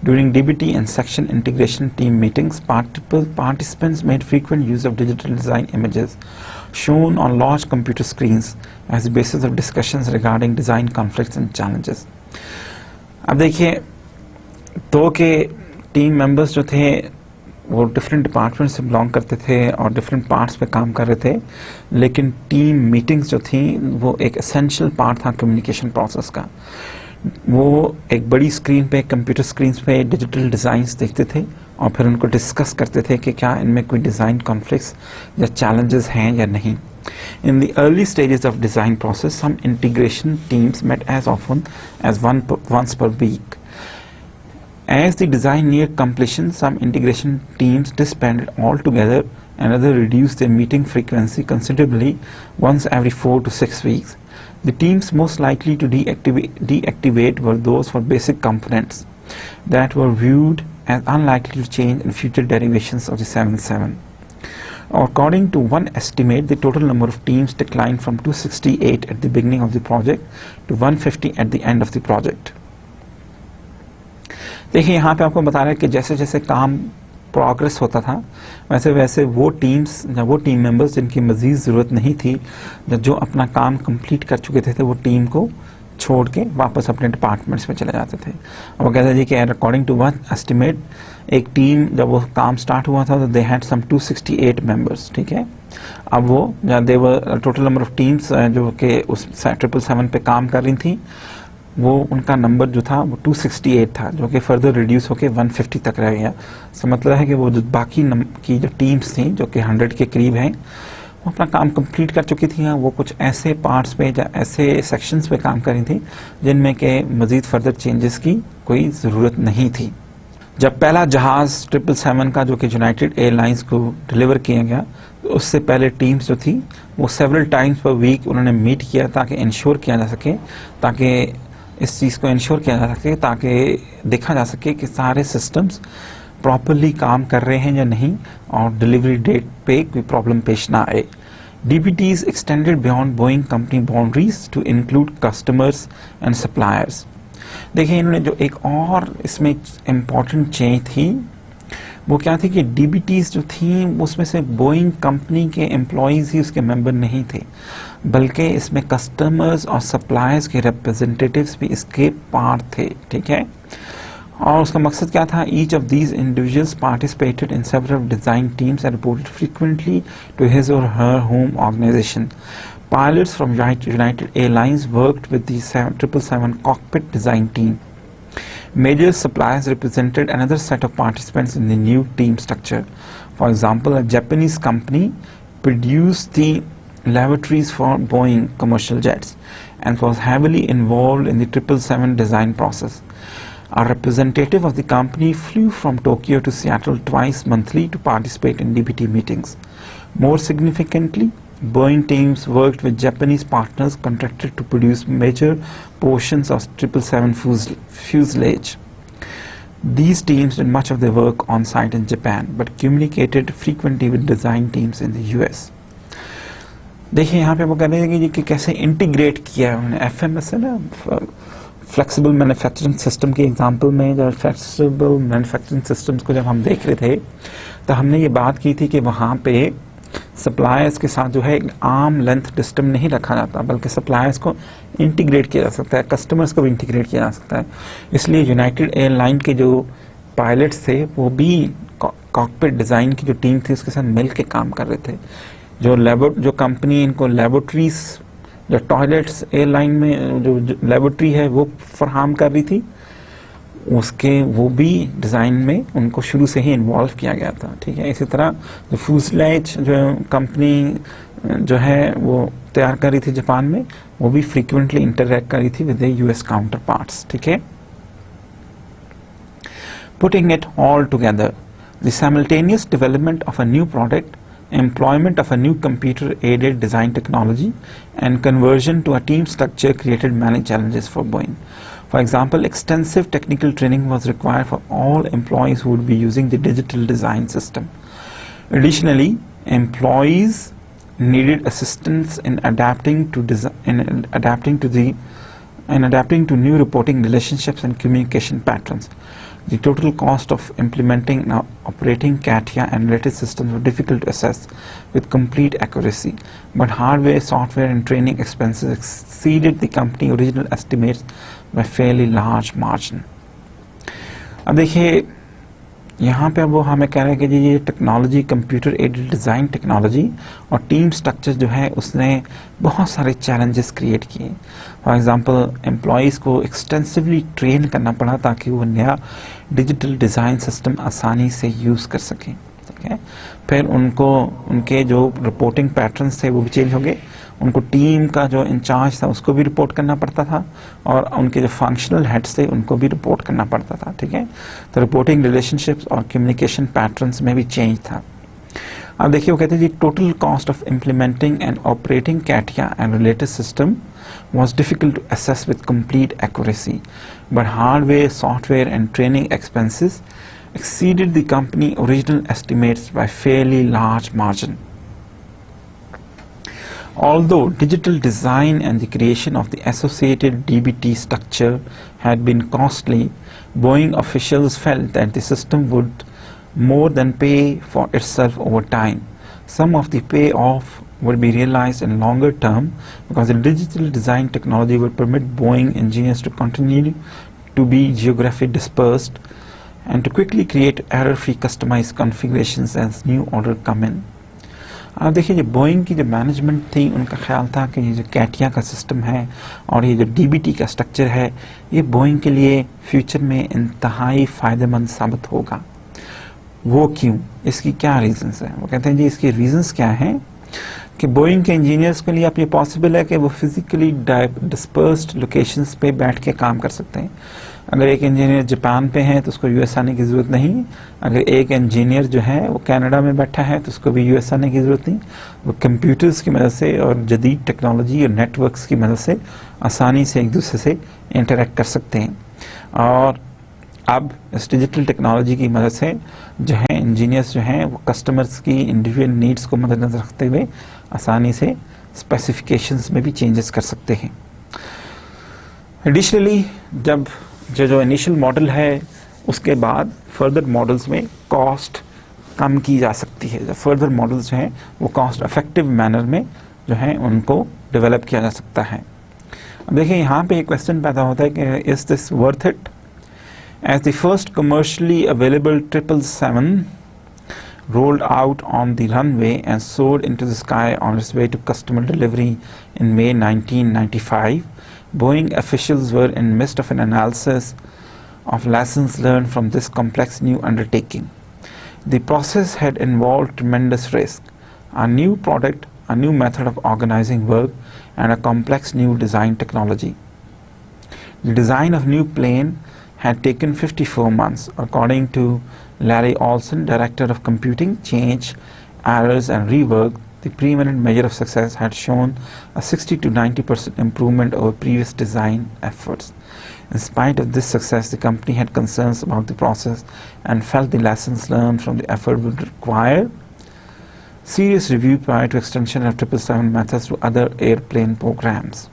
During DBT and section integration team meetings, participants made frequent use of digital design images shown on large computer screens as the basis of discussions regarding design conflicts and challenges. अब देखिए दो के team members जो थे वो different department से belong करते थे और डिफरेंट पार्ट्स पे काम कर रहे थे, लेकिन टीम मीटिंग्स जो थी वो एक एसेंशियल पार्ट था कम्युनिकेशन प्रोसेस का. वो एक बड़ी स्क्रीन पे, कंप्यूटर स्क्रीन पे डिजिटल डिज़ाइंस देखते थे और फिर उनको डिस्कस करते थे कि क्या इनमें कोई डिज़ाइन कॉन्फ्लिक्ट्स या चैलेंजेस हैं या नहीं. In the early stages of design process, some integration teams met as often as once per week. As the design neared completion, some integration teams disbanded altogether and others reduced their meeting frequency considerably, once every 4 to 6 weeks. The teams most likely to deactivate were those for basic components that were viewed as unlikely to change in future derivations of the 7.7. According to one estimate, the total number of teams declined from 268 at the beginning of the project to 150 at the end of the project. देखिए यहाँ पे आपको बता रहा है कि जैसे जैसे काम प्रोग्रेस होता था वैसे वैसे वो टीम्स या वो टीम मेंबर्स जिनकी मज़ीद ज़रूरत नहीं थी, जो अपना काम कंप्लीट कर चुके थे, वो टीम को छोड़ के वापस अपने डिपार्टमेंट्स में चले जाते थे. और वो कहते थे कि अकॉर्डिंग टू वन एस्टिमेट एक टीम जब वो काम स्टार्ट हुआ था तो दे हैड सम 268 मेंबर्स. ठीक है, अब वो देवर टोटल नंबर ऑफ टीम्स जो कि उस 777 पे काम कर रही थी, वो उनका नंबर जो था वो 268 था, जो कि फर्दर रिड्यूस होकर 150 तक रह गया. इसका मतलब है कि वो जो बाकी की जो टीम्स थी जो कि 100 के करीब हैं, वो अपना काम कंप्लीट कर चुकी थी. वो कुछ ऐसे पार्ट्स पे या ऐसे सेक्शंस पे काम कर रही थी जिनमें के मज़ीद फर्दर चेंजेस की कोई ज़रूरत नहीं थी. जब पहला जहाज़ 777 का जो कि यूनाइटेड एयरलाइंस को डिलीवर किया गया, तो उससे पहले टीम्स जो थी वो सेवरल टाइम्स पर वीक उन्होंने मीट किया ताकि इंश्योर किया जा सके, ताकि इस चीज़ को इंश्योर किया जा सके, ताकि देखा जा सके कि सारे सिस्टम्स प्रॉपरली काम कर रहे हैं या नहीं और डिलीवरी डेट पे कोई प्रॉब्लम पेश ना आए. DBTs extended beyond Boeing company boundaries to include customers and suppliers. देखिए इन्होंने जो एक और इसमें इम्पॉर्टेंट चेंज थी वो क्या थी कि DBTs जो थी उसमें से बोइंग कंपनी के एम्प्लॉयज़ ही उसके मेंबर नहीं थे, बल्कि इसमें कस्टमर्स और सप्लायर्स के रिप्रेजेंटेटिव्स भी इसके पार्ट थे. ठीक है, और उसका मकसद क्या था? Each of these individuals participated in several design teams and reported frequently to his or her home organization. Pilots from United Airlines worked with the 777 cockpit design team. Major suppliers represented another set of participants in the new team structure. For example, a Japanese company produced the lavatories for Boeing commercial jets and was heavily involved in the 777 design process. A representative of the company flew from Tokyo to Seattle twice monthly to participate in DBT meetings. More significantly, Boeing teams worked with Japanese partners contracted to produce major portions of 777 fuselage. These teams did much of their work on site in Japan, but communicated frequently with design teams in the US. देखिए यहाँ पे वो कह रहे हैं कि कैसे integrate किया है उन्होंने FMS है ना, फ्लेक्सिबल मैन्युफैक्चरिंग सिस्टम के एग्जांपल में. जब फ्लेक्सिबल मैन्युफैक्चरिंग सिस्टम्स को जब हम देख रहे थे तो हमने ये बात की थी कि वहाँ पे सप्लायर्स के साथ जो है एक आर्म लेंथ सिस्टम नहीं रखा जाता, बल्कि सप्लायर्स को इंटीग्रेट किया जा सकता है, कस्टमर्स को भी इंटीग्रेट किया जा सकता है. इसलिए यूनाइटेड एयरलाइन के जो पायलट्स थे वो भी कॉकपिट डिज़ाइन की जो टीम थी उसके साथ मिल के काम कर रहे थे. जो कंपनी इनको लेबोरेटरीज, जो टॉयलेट्स एयरलाइन में जो लेबोरेटरी है वो फराहम कर रही थी, उसके वो भी डिज़ाइन में उनको शुरू से ही इन्वॉल्व किया गया था. ठीक है. इसी तरह जो फ्यूजलेज जो कंपनी जो है वो तैयार कर रही थी जापान में, वो भी फ्रीक्वेंटली इंटरैक्ट कर रही थी with the US counter parts. ठीक है. Putting it all together, the simultaneous development of a new product, employment of a new computer-aided design technology, and conversion to a team structure created many challenges for Boeing. For example, extensive technical training was required for all employees who would be using the digital design system. Additionally, employees needed assistance in adapting to new reporting relationships and communication patterns. The total cost of implementing and operating CATIA and related systems were difficult to assess with complete accuracy, but hardware, software and training expenses exceeded the company's original estimates by fairly large margin. अब देखिए यहाँ पे अब वो हमें कह रहे हैं कि जी ये technology, computer aided design technology और टीम स्ट्रक्चर जो है उसने बहुत सारे चैलेंजेस क्रिएट किए. फॉर एग्जांपल, एम्प्लॉयज़ को एक्सटेंसिवली ट्रेन करना पड़ा ताकि वो नया डिजिटल डिज़ाइन सिस्टम आसानी से यूज़ कर सकें. ठीक है. फिर उनको उनके जो रिपोर्टिंग पैटर्न्स थे वो भी चेंज हो गए. उनको टीम का जो इंचार्ज था उसको भी रिपोर्ट करना पड़ता था और उनके जो फंक्शनल हेड्स थे उनको भी रिपोर्ट करना पड़ता था. ठीक है. तो रिपोर्टिंग रिलेशनशिप्स और कम्युनिकेशन पैटर्न्स में भी चेंज था. अब देखिए वो कहते हैं जी total cost of implementing and operating CATIA and related system was difficult to assess with complete accuracy, but hardware, software and training expenses exceeded the company original estimates by fairly large margin. Although digital design and the creation of the associated DBT structure had been costly, Boeing officials felt that the system would more than pay for itself over time. Some of the payoff would be realized in longer term because the digital design technology would permit Boeing engineers to continue to be geographically dispersed and to quickly create error-free customized configurations as new order come in. अब देखिए जो Boeing की जो management थी उनका ख्याल था कि ये जो कैटिया का सिस्टम है और ये जो डीबीटी का स्ट्रक्चर है ये बोइंग के लिए फ्यूचर में इंतहाई फ़ायदेमंद साबित होगा. वो क्यों, इसकी क्या रीजंस हैं? वो कहते हैं जी इसके रीजंस क्या हैं कि बोइंग के इंजीनियर्स के लिए अब ये पॉसिबल है कि वो फिजिकली डिस्पर्स्ड लोकेशंस पे बैठ के काम कर सकते हैं. अगर एक इंजीनियर जापान पे है तो उसको यूएस आने की ज़रूरत नहीं. अगर एक इंजीनियर जो है वो कनाडा में बैठा है तो उसको भी यूएस आने की ज़रूरत नहीं. वो कंप्यूटर्स की मदद से और जदीद टेक्नोलॉजी और नेटवर्क्स की मदद से आसानी से एक दूसरे से इंटरेक्ट कर सकते हैं. और अब इस डिजिटल टेक्नोलॉजी की मदद से जो है इंजीनियर्स जो हैं वो कस्टमर्स की इंडिविजुअल नीड्स को मद्देनजर रखते हुए आसानी से स्पेसिफिकेशंस में भी चेंजेस कर सकते हैं. एडिशनली जब जो इनिशियल मॉडल है उसके बाद फर्दर मॉडल्स में कॉस्ट कम की जा सकती है. फर्दर मॉडल्स जो हैं वो कॉस्ट इफेक्टिव मैनर में जो है उनको डेवलप किया जा सकता है. अब देखिए यहाँ पे एक क्वेश्चन पैदा होता है कि is this worth it? As the first commercially available 777 rolled out on the runway and soared into the sky on its way to customer delivery in May 1995, Boeing officials were in midst of an analysis of lessons learned from this complex new undertaking. The process had involved tremendous risk, a new product, a new method of organizing work, and a complex new design technology. The design of new plane had taken 54 months, according to Larry Olson, Director of Computing, Change, Errors and Rework. The preeminent measure of success had shown a 60 to 90% improvement over previous design efforts. In spite of this success, the company had concerns about the process and felt the lessons learned from the effort would require serious review prior to extension of 777 methods to other airplane programs.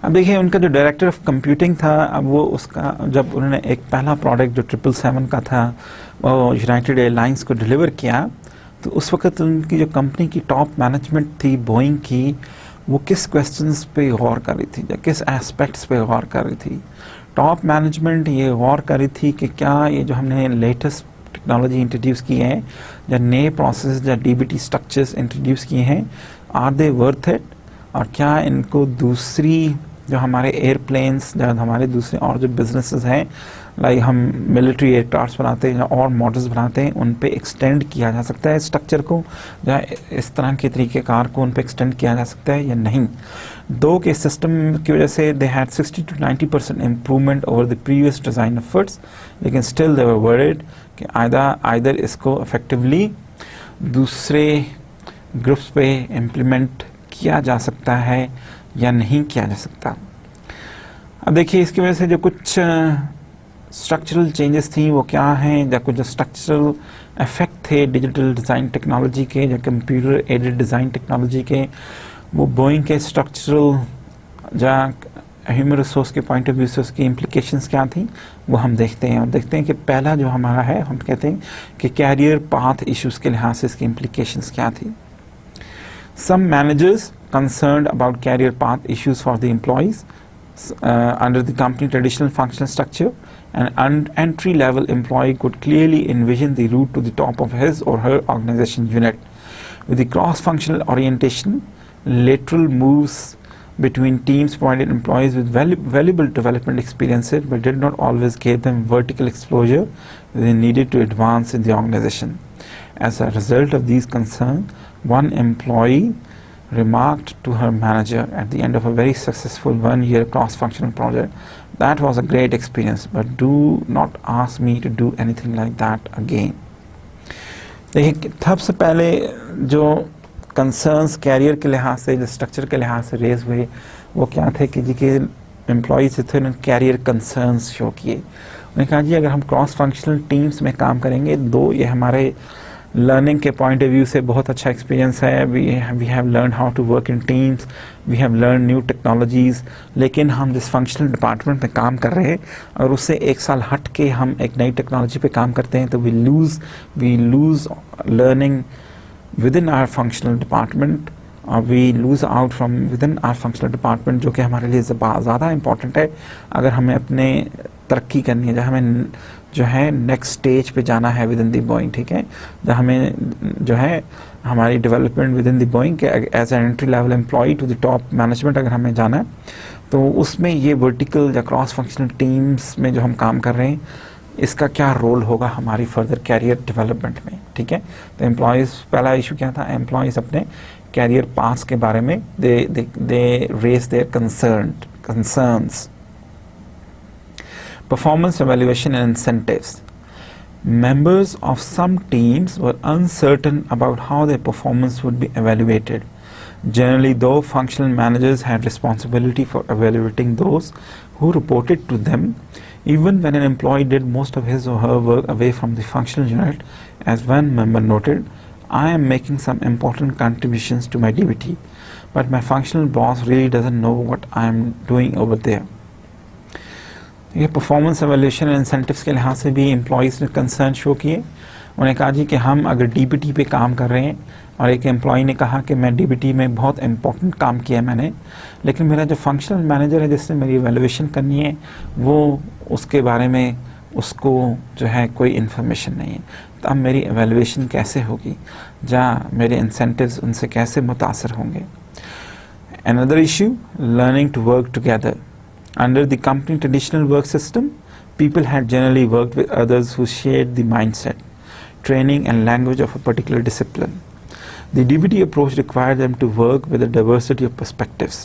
अब देखिए उनका जो director of computing था, अब वो उसका जब उन्होंने एक पहला प्रोडक्ट जो 777 का था वो यूनाइटेड एयरलाइंस को डिलीवर किया, तो उस वक्त उनकी जो कंपनी की टॉप मैनेजमेंट थी बोइंग की, वो किस क्वेश्चंस पे गौर कर रही थी या किस एस्पेक्ट्स पे गौर कर रही थी। टॉप मैनेजमेंट ये गौर कर रही थी कि क्या ये जो हमने लेटेस्ट टेक्नोलॉजी इंट्रोड्यूस की है या नए प्रोसेस या डीबीटी स्ट्रक्चर्स इंट्रोड्यूस किए हैं, आर दे वर्थ इट, और क्या इनको दूसरी जो हमारे एयरप्लेन्स या हमारे दूसरे और जो बिजनेसेस हैं, लाइक हम मिलिट्री एयरक्राफ्ट बनाते हैं या और मॉडल्स बनाते हैं, उन पे एक्सटेंड किया जा सकता है स्ट्रक्चर को, या इस तरह के तरीक़ेकार को उन पे एक्सटेंड किया जा सकता है या नहीं। दो के सिस्टम की वजह से they had 60 to 90% improvement over the previous design efforts, लेकिन स्टिल दे वर वरीड कि आइदर इसको इफेक्टिवली दूसरे ग्रुप्स पे इम्प्लीमेंट किया जा सकता है या नहीं किया जा सकता। अब देखिए इसकी वजह से जो कुछ स्ट्रक्चरल चेंजेस थी वो क्या हैं, या कुछ जो स्ट्रक्चरल इफेक्ट थे डिजिटल डिज़ाइन टेक्नोलॉजी के या कंप्यूटर एडेड डिज़ाइन टेक्नोलॉजी के, वो बोइंग के स्ट्रक्चरल या ह्यूमन रिसोर्स के पॉइंट ऑफ व्यू से उसकी इम्प्लीकेशंस क्या थी वो हम देखते हैं। और देखते हैं कि पहला जो हमारा है, हम कहते हैं कि कैरियर पाथ इश्यूज़ के लिहाज से इसकी इम्प्लीकेशंस क्या थी। Some managers concerned about career path issues for the employees under the company traditional functional structure, an entry-level employee could clearly envision the route to the top of his or her organization unit. With the cross-functional orientation, lateral moves between teams provided employees with valuable development experiences, but did not always give them vertical exposure they needed to advance in the organization. As a result of these concerns, one employee remarked to her manager at the end of a very successful one-year cross-functional project, "That was a great experience, but do not ask me to do anything like that again." देखिए सबसे पहले जो concerns career के लिहाज से, जो structure के लिहाज से रेज हुए, वो क्या थे कि जी के एम्प्लॉयज़ थे उन्होंने कैरियर कंसर्न्स शो किए। उन्होंने कहा जी अगर हम क्रॉस फंक्शनल टीम्स में काम करेंगे, दो ये हमारे लर्निंग के पॉइंट ऑफ व्यू से बहुत अच्छा एक्सपीरियंस है, we have learn how to work in teams, we have learn new technologies, लेकिन हम जिस फंक्शनल डिपार्टमेंट में काम कर रहे हैं और उससे एक साल हट के हम एक नई टेक्नोलॉजी पे काम करते हैं, तो we lose learning within our functional department, और we lose out from within our functional department, जो कि हमारे लिए ज़्यादा इंपॉर्टेंट है अगर हमें अपने तरक्की करनी है, जहाँ हमें जो है नेक्स्ट स्टेज पे जाना है विद इन दी बोइंग, ठीक है, जहाँ हमें जो है हमारी development within the Boeing के as an entry level employee to the top management अगर हमें जाना है, तो उसमें ये वर्टिकल या क्रॉस फंक्शनल टीम्स में जो हम काम कर रहे हैं इसका क्या रोल होगा हमारी फर्दर कैरियर डेवलपमेंट में, ठीक है। तो एम्प्लॉयज़ पहला इशू क्या था, एम्प्लॉयज़ अपने कैरियर पाथ्स के बारे में they raise their concerns. Performance evaluation and incentives. Members of some teams were uncertain about how their performance would be evaluated. Generally, though, functional managers had responsibility for evaluating those who reported to them, even when an employee did most of his or her work away from the functional unit. As one member noted, "I am making some important contributions to my DBT, but my functional boss really doesn't know what I am doing over there." ये performance evaluation and incentives के लिहाज से भी employees ने concern show किए। उन्होंने कहा जी कि हम अगर डीबीटी पे काम कर रहे हैं और एक एम्प्लॉय ने कहा कि मैं डीबीटी में बहुत इंपॉर्टेंट काम किया मैंने, लेकिन मेरा जो फंक्शनल मैनेजर है जिससे मेरी एवेल्युएशन करनी है वो उसके बारे में उसको जो है कोई इन्फॉर्मेशन नहीं है, तो अब मेरी एवेल्युएशन कैसे होगी, जहाँ मेरे इंसेंटिव्स उनसे कैसे मुतासर होंगे। Another issue, learning to work together. Under the company traditional work system, people had generally worked with others who shared the mindset, training and language of a particular discipline. The DBT approach required them to work with a diversity of perspectives,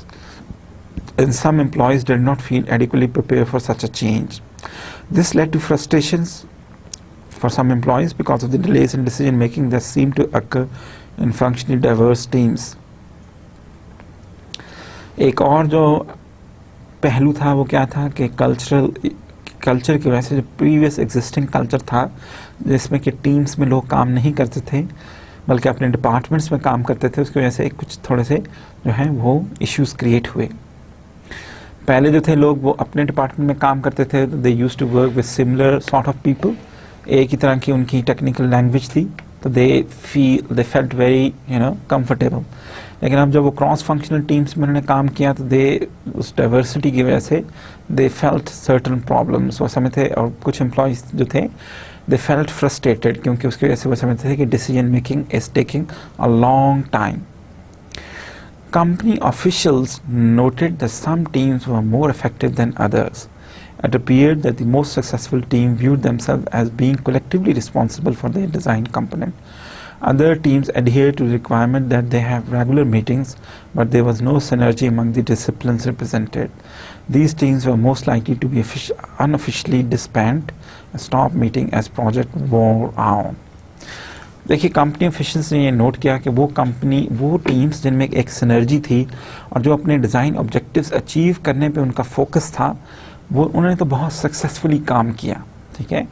and some employees did not feel adequately prepared for such a change. This led to frustrations for some employees because of the delays in decision making that seemed to occur in functionally diverse teams. एक और जो पहलू था वो क्या था कि culture की वजह से जो प्रीवियस एग्जिस्टिंग कल्चर था जिसमें कि टीम्स में लोग काम नहीं करते थे बल्कि अपने डिपार्टमेंट्स में काम करते थे, उसकी वजह से कुछ थोड़े से जो है वो इश्यूज क्रिएट हुए। पहले जो थे लोग वो अपने डिपार्टमेंट में काम करते थे, they used to work with similar sort of people, एक ही तरह की उनकी टेक्निकल लैंग्वेज थी, तो दे फेल्ट वेरी कंफर्टेबल। लेकिन अब जब वो क्रॉस फंक्शनल टीम्स में उन्होंने काम किया तो उस डाइवर्सिटी की वजह से दे फेल्ट सर्टन प्रॉब्लम्स, वो समझते, और कुछ एम्प्लॉयज जो थे दे फेल्ट फ्रस्ट्रेटेड क्योंकि उसकी वजह से वो समझते थे कि decision making is taking a long time. Company officials noted that some teams were more effective than others. It appeared that the most successful team viewed themselves as being collectively responsible for their design component. Other teams adhered to the requirement that they have regular meetings, but there was no synergy among the disciplines represented. These teams were most likely to be unofficially disbanded and stop meeting as project wore on. देखिए company officials ने ये note किया कि वो teams जिनमें एक synergy थी और जो अपने डिज़ाइन ऑब्जेक्टिव्स अचीव करने पे उनका फोकस था, वो उन्होंने तो बहुत सक्सेसफुली काम किया। ठीक है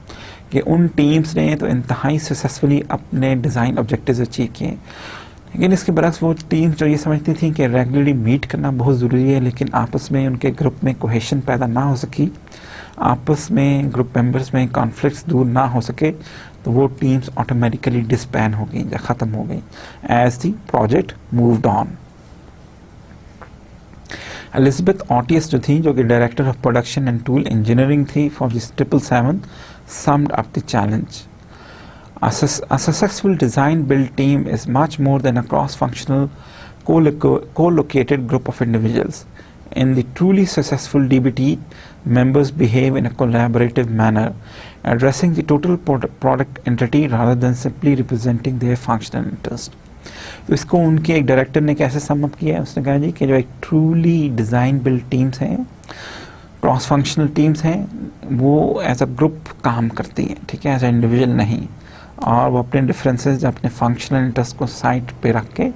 कि उन टीम्स ने तो इंतहाई सक्सेसफुली अपने डिज़ाइन ऑब्जेक्टिव्स अचीव किए। लेकिन इसके बरक्स वो टीम्स जो ये समझती थी कि रेगुलरली मीट करना बहुत ज़रूरी है, लेकिन आपस में उनके ग्रुप में कोहेशन पैदा ना हो सकी, आपस में ग्रुप मेंबर्स में कॉन्फ्लिक्ट्स दूर ना हो सके, तो वो टीम्स ऑटोमेटिकली डिस्बैंड हो गई या ख़त्म हो गई as the project moved on. Elizabeth ऑटियस जो थी, जो कि director of production and tool engineering थी for this 777, summed up the challenge. A successful design-build team is much more than a cross-functional, co-located group of individuals. In the truly successful DBT, members behave in a collaborative manner, addressing the total product entity rather than simply representing their functional interest. तो इसको उनके एक director ने कैसे sum up किया है, उसने कहा जी कि जो एक ट्रूली डिज़ाइन बिल्ड टीम्स हैं, क्रॉस फंक्शनल टीम्स हैं, वो एज अ ग्रुप काम करती हैं, ठीक है, एज अ इंडिविजुअल नहीं, और वो अपने डिफरेंसेस अपने फंक्शनल इंटरेस्ट को साइड पे रख के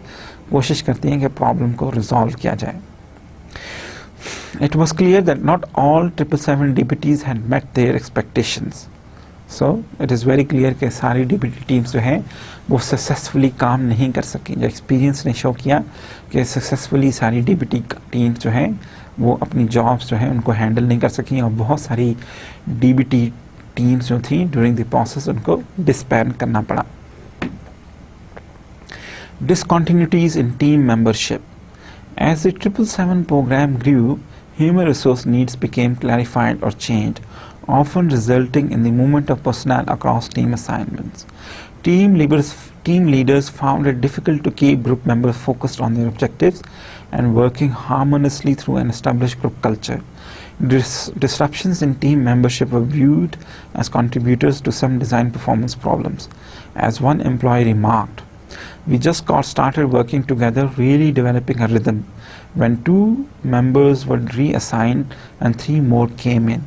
कोशिश करती हैं कि प्रॉब्लम को रिजॉल्व किया जाए। It was clear that not all 777 DBTs had met their expectations. So it is very clear कि सारी DBT टीम्स जो हैं वो सक्सेसफुली काम नहीं कर सकी। जो एक्सपीरियंस ने शो किया कि सक्सेसफुली सारी DBT टीम्स जो हैं वो अपनी जॉब्स जो हैं उनको हैंडल नहीं कर सकी, और बहुत सारी DBT टीम्स जो थी ड्यूरिंग द प्रोसेस उनको डिस्बैंड करना पड़ा। Discontinuities in team membership. As the 777 program grew, human resource needs became clarified or changed, often resulting in the movement of personnel across team assignments. Team leaders found it difficult to keep group members focused on their objectives and working harmoniously through an established group culture. Disruptions in team membership were viewed as contributors to some design performance problems. As one employee remarked, "We just got started working together, really developing a rhythm. When 2 members were reassigned and 3 more came in,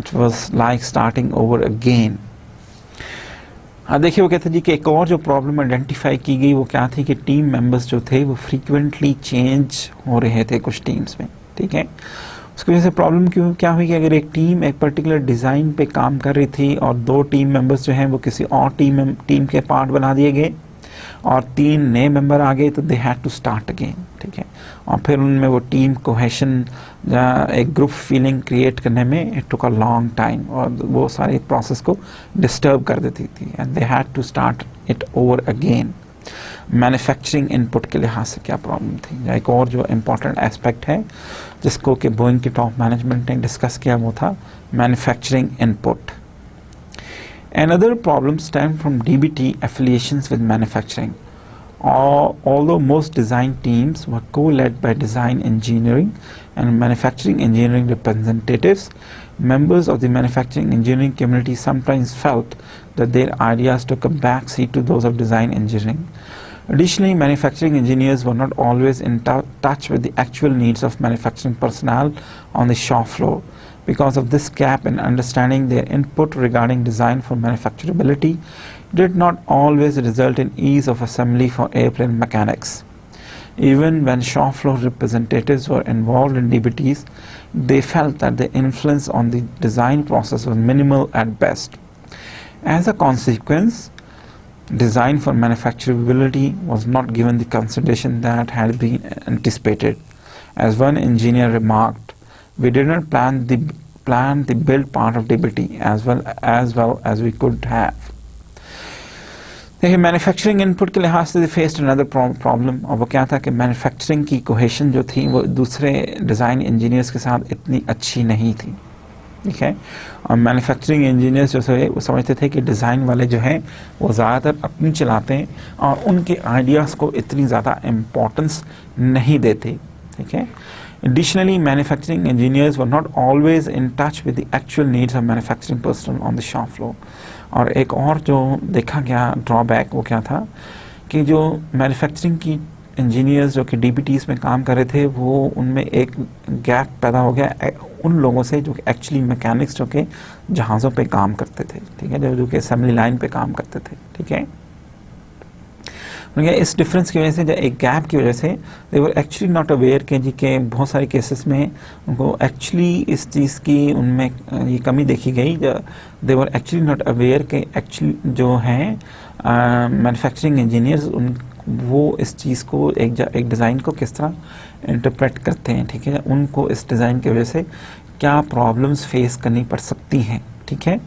it was like starting over again." देखिए वो कहते जी कि एक और जो problem identify की गई वो क्या थी कि टीम मेंबर्स जो थे वो फ्रीक्वेंटली चेंज हो रहे थे कुछ टीम्स में, ठीक है। उसकी वजह से प्रॉब्लम क्या हुई कि अगर एक टीम एक पर्टिकुलर डिज़ाइन पे काम कर रही थी और 2 टीम मेंबर्स जो हैं वो किसी और टीम के पार्ट बना दिए गए और 3 नए मेंबर आ गए, तो they had to start again, ठीक ठीक है, और फिर उनमें वो टीम कोहेशन एक ग्रुप फीलिंग क्रिएट करने में it took a long time, और वो सारे प्रोसेस को डिस्टर्ब कर देती थी, and they had to start it over again. Manufacturing input के लिहाज से क्या प्रॉब्लम थी, एक और जो इम्पोर्टेंट एस्पेक्ट है जिसको कि बोइंग की टॉप मैनेजमेंट ने डिस्कस किया वो था manufacturing input. Another problem stemmed from DBT affiliations with manufacturing. Although most design teams were co-led by design engineering and manufacturing engineering representatives, members of the manufacturing engineering community sometimes felt that their ideas took a backseat to those of design engineering. Additionally, manufacturing engineers were not always in touch with the actual needs of manufacturing personnel on the shop floor. Because of this gap in understanding, their input regarding design for manufacturability did not always result in ease of assembly for airplane mechanics. Even when shop floor representatives were involved in DBTs, they felt that their influence on the design process was minimal at best. As a consequence, design for manufacturability was not given the consideration that had been anticipated. As one engineer remarked, we did not plan the build part of DBT as well as we could have. देखिए, manufacturing input के लिहाज से faced another problem, और वो क्या था कि manufacturing की कोहेशन जो थी वो दूसरे डिज़ाइन इंजीनियर्स के साथ इतनी अच्छी नहीं थी, ठीक है, और मैन्युफैक्चरिंग इंजीनियर्स जो है वो समझते थे कि डिज़ाइन वाले जो हैं वो ज़्यादातर अपनी चलाते हैं और उनके आइडियाज़ को इतनी ज़्यादा इम्पोर्टेंस नहीं देते, ठीक है। Additionally, manufacturing engineers were not always in touch with the actual needs of manufacturing personnel on the shop floor. और एक और जो देखा गया ड्रॉबैक वो क्या था कि जो मैन्युफैक्चरिंग की इंजीनियर्स जो कि DBTs में काम कर रहे थे वो उनमें एक गैप पैदा हो गया उन लोगों से जो कि एक्चुअली मैकेनिक्स जो कि जहाज़ों पे काम करते थे, ठीक है, जो कि असेंबली लाइन पे काम करते थे, ठीक है। इस डिफरेंस की वजह से, एक गैप की वजह से दे वर एक्चुअली नॉट अवेयर के जी के बहुत सारे केसेस में उनको एक्चुअली इस चीज़ की उनमें ये कमी देखी गई, दे वर एक्चुअली नॉट अवेयर के एक्चुअली जो हैं मैन्युफैक्चरिंग इंजीनियर्स उन वो इस चीज़ को एक डिज़ाइन को किस तरह इंटरप्रेट करते हैं, ठीक है, उनको इस डिज़ाइन की वजह से क्या प्रॉब्लम्स फेस करनी पड़ सकती हैं, ठीक है।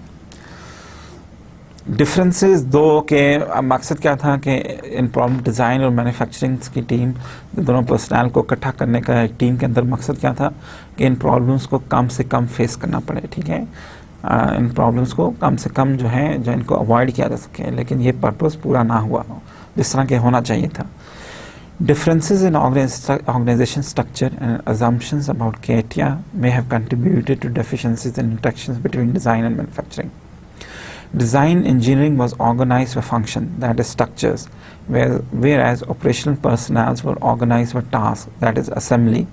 डिफरेंसेस दो के मकसद क्या था कि इन प्रॉब्लम डिज़ाइन और मैन्युफैक्चरिंग की टीम दोनों पर्सनल को इकट्ठा करने का एक टीम के अंदर मकसद क्या था कि इन प्रॉब्लम्स को कम से कम फेस करना पड़े, ठीक है, इन प्रॉब्लम्स को कम से कम जो है जो इनको अवॉइड किया जा सके, लेकिन ये पर्पस पूरा ना हुआ जिस तरह के होना चाहिए था। Differences in organization structure and assumptions about CATIA may have contributed to deficiencies in interactions between design and manufacturing. Design engineering was organized for function, that is structures, whereas operational personnel were organized for tasks, that is assembly.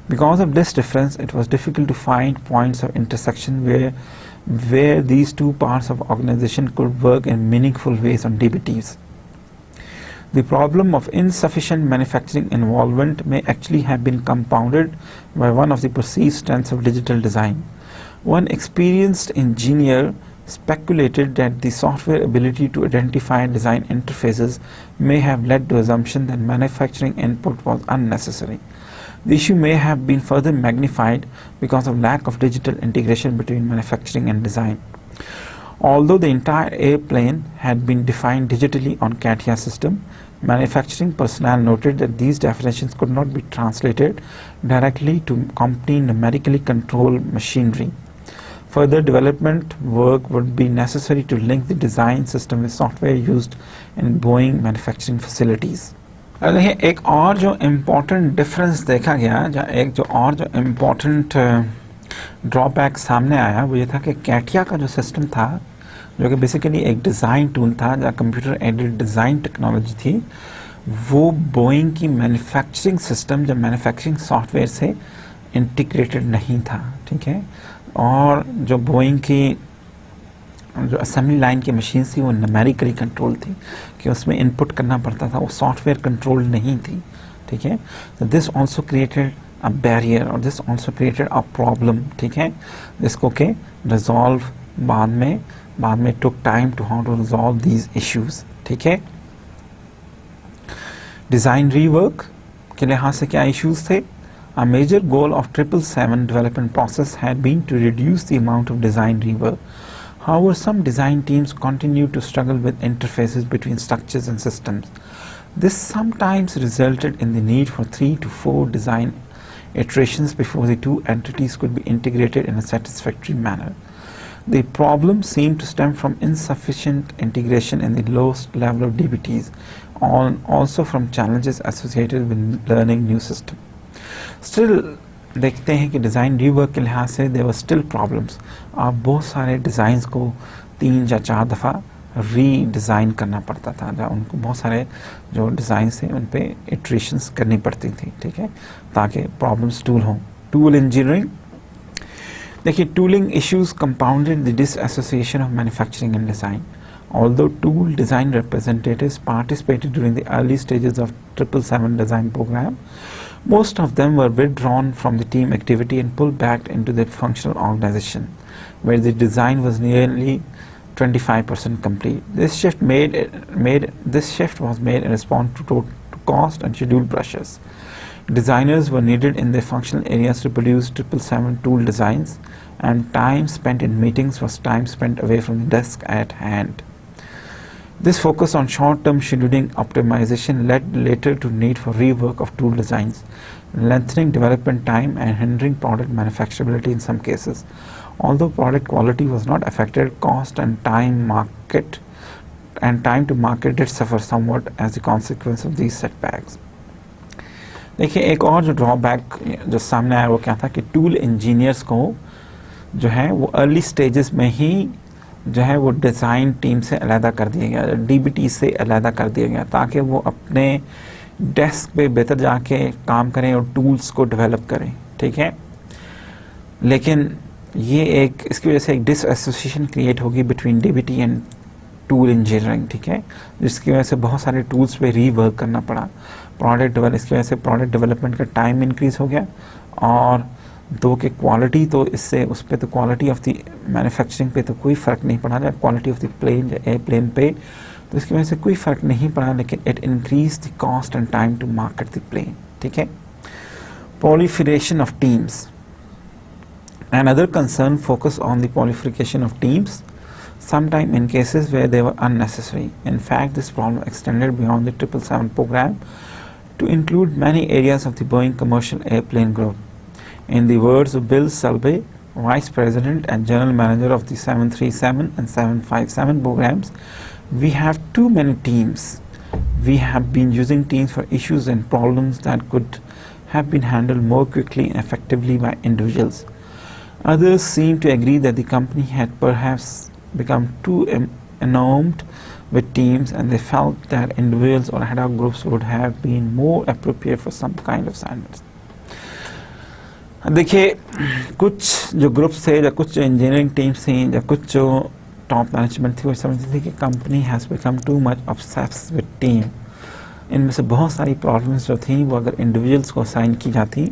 Because of this difference, it was difficult to find points of intersection where these two parts of organization could work in meaningful ways on DBTs. The problem of insufficient manufacturing involvement may actually have been compounded by one of the perceived strengths of digital design. One experienced engineer speculated that the software ability to identify design interfaces may have led to assumption that manufacturing input was unnecessary. The issue may have been further magnified because of lack of digital integration between manufacturing and design. Although the entire airplane had been defined digitally on CATIA system, manufacturing personnel noted that these definitions could not be translated directly to company numerically controlled machinery. Further development work would be necessary to link the design system with software used in Boeing manufacturing facilities. देखिए, एक और जो important difference देखा गया, एक जो और जो इम्पोर्टेंट ड्रॉबैक सामने आया वो ये था कि कैटिया का जो सिस्टम था जो कि बेसिकली एक डिज़ाइन टूल था, जहाँ कंप्यूटर एडेड डिज़ाइन टेक्नोलॉजी थी, वो बोइंग की मैन्युफैक्चरिंग सिस्टम जो मैन्युफैक्चरिंग सॉफ्टवेयर से इंटीग्रेटेड नहीं था, ठीक है, और जो बोइंग की जो असेंबली लाइन की मशीन थी वो न्यूमेरिकली कंट्रोल थी कि उसमें इनपुट करना पड़ता था, वो सॉफ्टवेयर कंट्रोल नहीं थी, ठीक है। तो this also created a barrier और this also created a problem, ठीक है, जिसको के रिजॉल्व बाद में took time to how to resolve these issues, ठीक है। डिज़ाइन रीवर्क के लिहाज से क्या इश्यूज थे? A major goal of 777 development process had been to reduce the amount of design rework. However, some design teams continued to struggle with interfaces between structures and systems. This sometimes resulted in the need for 3 to 4 design iterations before the two entities could be integrated in a satisfactory manner. The problem seemed to stem from insufficient integration in the lowest level of DBTs, also from challenges associated with learning new systems. Still देखते हैं कि design rework के लिहाज से there were still problems. आप बहुत सारे designs को 3 या 4 दफ़ा री डिज़ाइन करना पड़ता था, जहाँ उनको बहुत सारे जो डिज़ाइंस थे उन पे इटरेशंस करनी पड़ती थी, ठीक है, ताकि प्रॉब्लम्स टूल हों. टूल इंजीनियरिंग, देखिए tooling issues compounded the dissociation of manufacturing and design. Although tool design representatives participated during the early stages of 777 design program, most of them were withdrawn from the team activity and pulled back into the functional organization, where the design was nearly 25% complete. This shift was made in response to cost and schedule pressures. Designers were needed in their functional areas to produce 777 tool designs, and time spent in meetings was time spent away from the desk at hand. This focus on short-term scheduling optimization led later to need for rework of tool designs, lengthening development time and hindering product manufacturability in some cases. Although product quality was not affected, cost and time to market did suffer somewhat as a consequence of these setbacks. देखिए एक और जो drawback जो सामने आया वो क्या था कि टूल इंजीनियर्स को जो है वो अर्ली स्टेजेस में ही जो है वो डिज़ाइन टीम से अलहदा कर दिया गया, डीबीटी से अलहदा कर दिया गया, ताकि वो अपने डेस्क पे बेहतर जाके काम करें और टूल्स को डेवलप करें, ठीक है. लेकिन ये इसकी वजह से एक डिसएसोसिएशन क्रिएट होगी between DBT and tool engineering, ठीक है, जिसकी वजह से बहुत सारे टूल्स पे रीवर्क करना पड़ा. इसकी वजह से प्रोडक्ट डेवलपमेंट का टाइम इंक्रीज़ हो गया, और दो के क्वालिटी तो इससे उस पर तो क्वालिटी ऑफ द मैन्युफैक्चरिंग पे तो कोई फ़र्क नहीं पड़ा, या क्वालिटी ऑफ द प्लेन या एयरप्लेन पे तो इसकी वजह से कोई फ़र्क नहीं पड़ा, लेकिन it increase the cost and time to market the plane, ठीक है. proliferation of teams. Another concern focused on the proliferation of teams, sometimes in cases where they were unnecessary. In fact, this problem extended beyond the 777 program to include many areas of the Boeing commercial airplane group. In the words of Bill Selby, Vice President and General Manager of the 737 and 757 programs, we have too many teams. We have been using teams for issues and problems that could have been handled more quickly and effectively by individuals. Others seem to agree that the company had perhaps become too enamored with teams, and they felt that individuals or ad hoc groups would have been more appropriate for some kind of standards. देखिए कुछ जो groups थे या कुछ जो engineering teams थी या कुछ जो टॉप मैनेजमेंट थी वो समझती थी कि company has become too much obsessed with team. इनमें से बहुत सारी प्रॉब्लम्स जो थी वो अगर इंडिविजुअल्स को असाइन की जाती,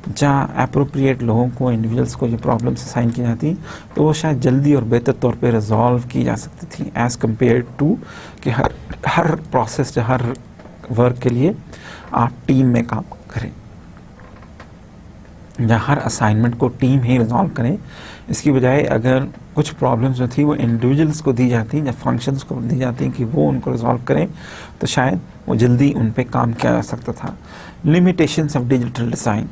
जहाँ अप्रोप्रिएट लोगों को इंडिविजुअल्स को जो प्रॉब्लम्स असाइन की जाती तो वो शायद जल्दी और बेहतर तौर पे रिजॉल्व की जा सकती थी एज़ कम्पेयर टू कि हर प्रोसेस या हर वर्क के लिए आप टीम में काम करें या हर असाइनमेंट को टीम ही रिजॉल्व करें. इसकी बजाय अगर कुछ प्रॉब्लम्स जो थी वो इंडिविजुअल्स को दी जाती या फंक्शंस को दी जाती कि वो उनको रिजॉल्व करें तो शायद वो जल्दी उन पे काम किया जा सकता था. Limitations of digital design.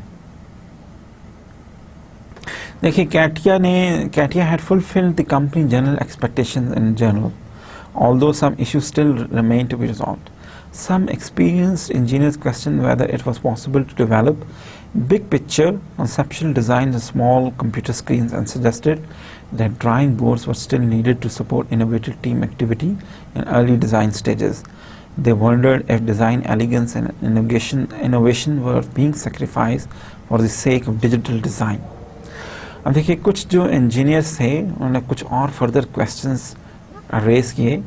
देखिए CATIA had fulfilled the company general expectations in general, although some issues still remain to be resolved. Some experienced engineers questioned whether it was possible to develop big picture conceptual designs on small computer screens and suggested that drawing boards were still needed to support innovative team activity in early design stages. They wondered if design elegance and innovation were being sacrificed for the sake of digital design. अब देखिए कुछ जो engineers थे उन्होंने कुछ और further questions raise किए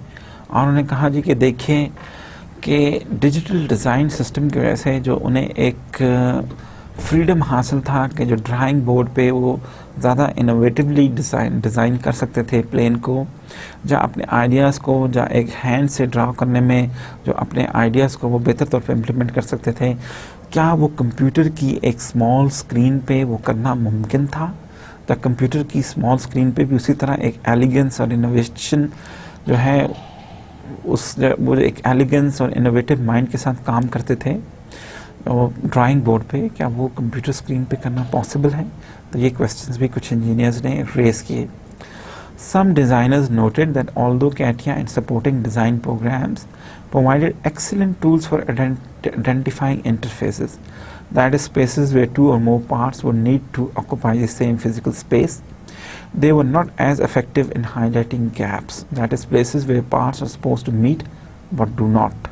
और उन्होंने कहा जी कि देखें कि डिजिटल डिज़ाइन सिस्टम की वजह से जो उन्हें एक फ्रीडम हासिल था कि जो ड्राइंग बोर्ड पे वो ज़्यादा इनोवेटिवली डिज़ाइन कर सकते थे प्लेन को, या अपने आइडियाज़ को या एक हैंड से ड्रा करने में जो अपने आइडियाज़ को वो बेहतर तौर पे इम्प्लीमेंट कर सकते थे, क्या वो कंप्यूटर की एक स्मॉल स्क्रीन पे वो करना मुमकिन था? तो कंप्यूटर की स्मॉल स्क्रीन पे भी उसी तरह एक एलिगेंस और इनोवेशन जो है, वो एक एलिगेंस और इनोवेटिव माइंड के साथ काम करते थे ड्राइंग बोर्ड पे, क्या वो कंप्यूटर स्क्रीन पे करना पॉसिबल है? तो ये क्वेश्चंस भी कुछ इंजीनियर्स ने रेज किए. Some designers noted that although CATIA and supporting design programs provided excellent tools for identifying interfaces, that is, spaces where two or more parts would need to occupy the same physical space, they were not as effective in highlighting gaps, that is, places where parts are supposed to meet but do not.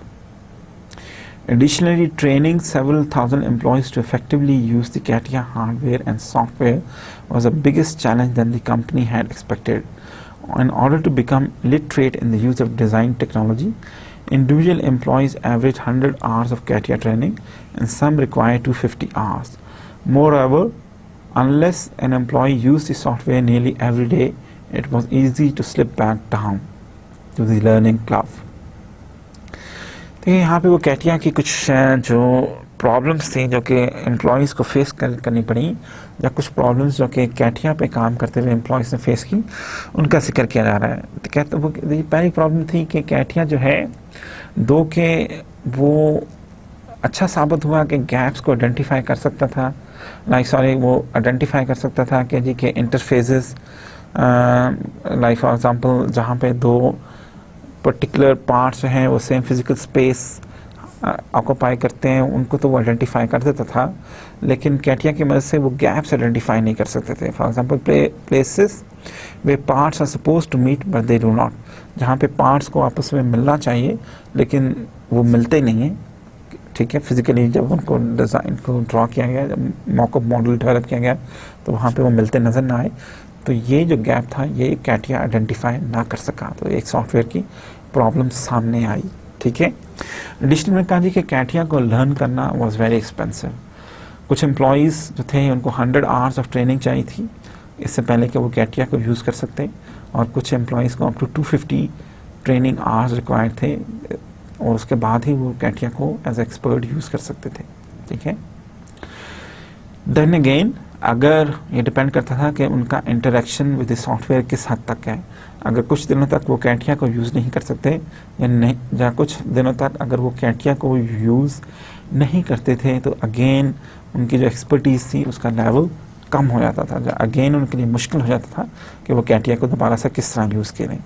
Additionally, training several thousand employees to effectively use the CATIA hardware and software was the biggest challenge that the company had expected. In order to become literate in the use of design technology, individual employees averaged 100 hours of CATIA training and some required 250 hours. Moreover, unless an employee used the software nearly every day, it was easy to slip back down to the learning curve. देखिए यहाँ पे वो CATIA की कुछ जो problems थी जो कि एम्प्लॉयज़ को फेस करनी पड़ी, या कुछ प्रॉब्लम्स जो कि कैटिया पे काम करते हुए एम्प्लॉयज़ ने फेस की, उनका जिक्र किया जा रहा है. तो कहते वो पहली प्रॉब्लम थी कि कैटिया जो है दो के वो अच्छा साबित हुआ कि गैप्स को आइडेंटिफाई कर सकता था, वो आइडेंटिफाई कर सकता था कि जी के इंटरफेसेस, लाइक फॉर एग्जांपल जहाँ पे दो पर्टिकुलर पार्ट्स हैं वो सेम फिजिकल स्पेस ऑक्यूपाई करते हैं, उनको तो वो आइडेंटिफाई कर देता था, लेकिन कैटिया की मदद से वो गैप्स आइडेंटिफाई नहीं कर सकते थे. For example places where parts are suppose to meet but they do not, जहाँ पे पार्ट्स को आपस में मिलना चाहिए लेकिन वो मिलते नहीं हैं. ठीक है, फिजिकली जब उनको डिज़ाइन को ड्रॉ किया गया, जब मॉकअप मॉडल डेवलप किया गया, तो वहाँ पे वो मिलते नज़र ना आए. तो ये जो गैप था ये कैटिया आइडेंटिफाई ना कर सका, तो एक सॉफ्टवेयर की प्रॉब्लम सामने आई. ठीक है. एडिशनल में कहा जी कि कैटिया को लर्न करना वाज वेरी एक्सपेंसिव. कुछ एम्प्लॉयज़ जो थे उनको 100 आवर्स ऑफ ट्रेनिंग चाहिए थी इससे पहले कि वो कैटिया को यूज़ कर सकते, और कुछ एम्प्लॉयज़ को up to 250 training hours required थे, और उसके बाद ही वो कैटिया को एज एक्सपर्ट यूज़ कर सकते थे. ठीक है. देन अगेन अगर ये डिपेंड करता था कि उनका इंटरेक्शन विद द सॉफ्टवेयर किस हद तक है. अगर कुछ दिनों तक वो कैटिया को यूज़ नहीं कर सकते या नहीं, या कुछ दिनों तक अगर वो कैटिया को यूज़ नहीं करते थे, तो अगेन उनकी जो एक्सपर्टीज़ थी उसका लेवल कम हो जाता था, जो अगेन उनके लिए मुश्किल हो जाता था कि वो कैटिया को दोबारा से किस तरह यूज़ करें.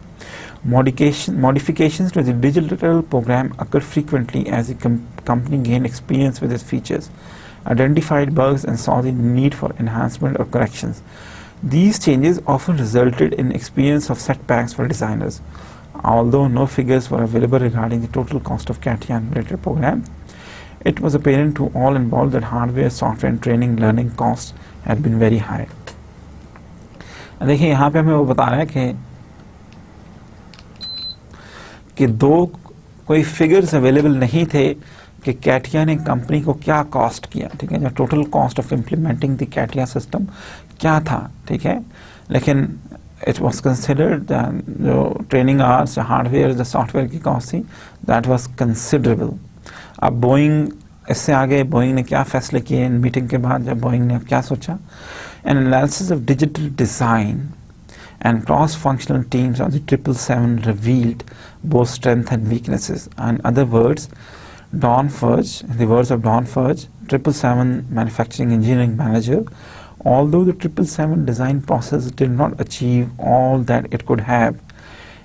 Modifications to the digital program occurred frequently as the company gained experience with its features, identified bugs, and saw the need for enhancement or corrections. These changes often resulted in experience of setbacks for designers. Although no figures were available regarding the total cost of CATIA and related program, it was apparent to all involved that hardware, software, and training learning costs had been very high. देखिए यहाँ पे हमें वो बता रहा है कि दो कोई फिगर्स अवेलेबल नहीं थे कि कैटिया ने कंपनी को क्या कॉस्ट किया. ठीक है, जो total cost of implementing the CATIA system क्या था. ठीक है, लेकिन इट वाज कंसिडर्ड जो ट्रेनिंग आवर्स, हार्डवेयर, जो सॉफ्टवेयर की कॉस्ट थी, दैट वाज कंसिडरेबल. अब बोइंग इससे आगे बोइंग ने क्या फैसले किए इन मीटिंग के बाद, जब बोइंग ने क्या सोचा, N analysis of digital design and cross-functional teams of the 777 revealed both strengths and weaknesses. In other words, Don Fudge, in the words of Don Fudge, 777 manufacturing engineering manager, although the 777 design process did not achieve all that it could have,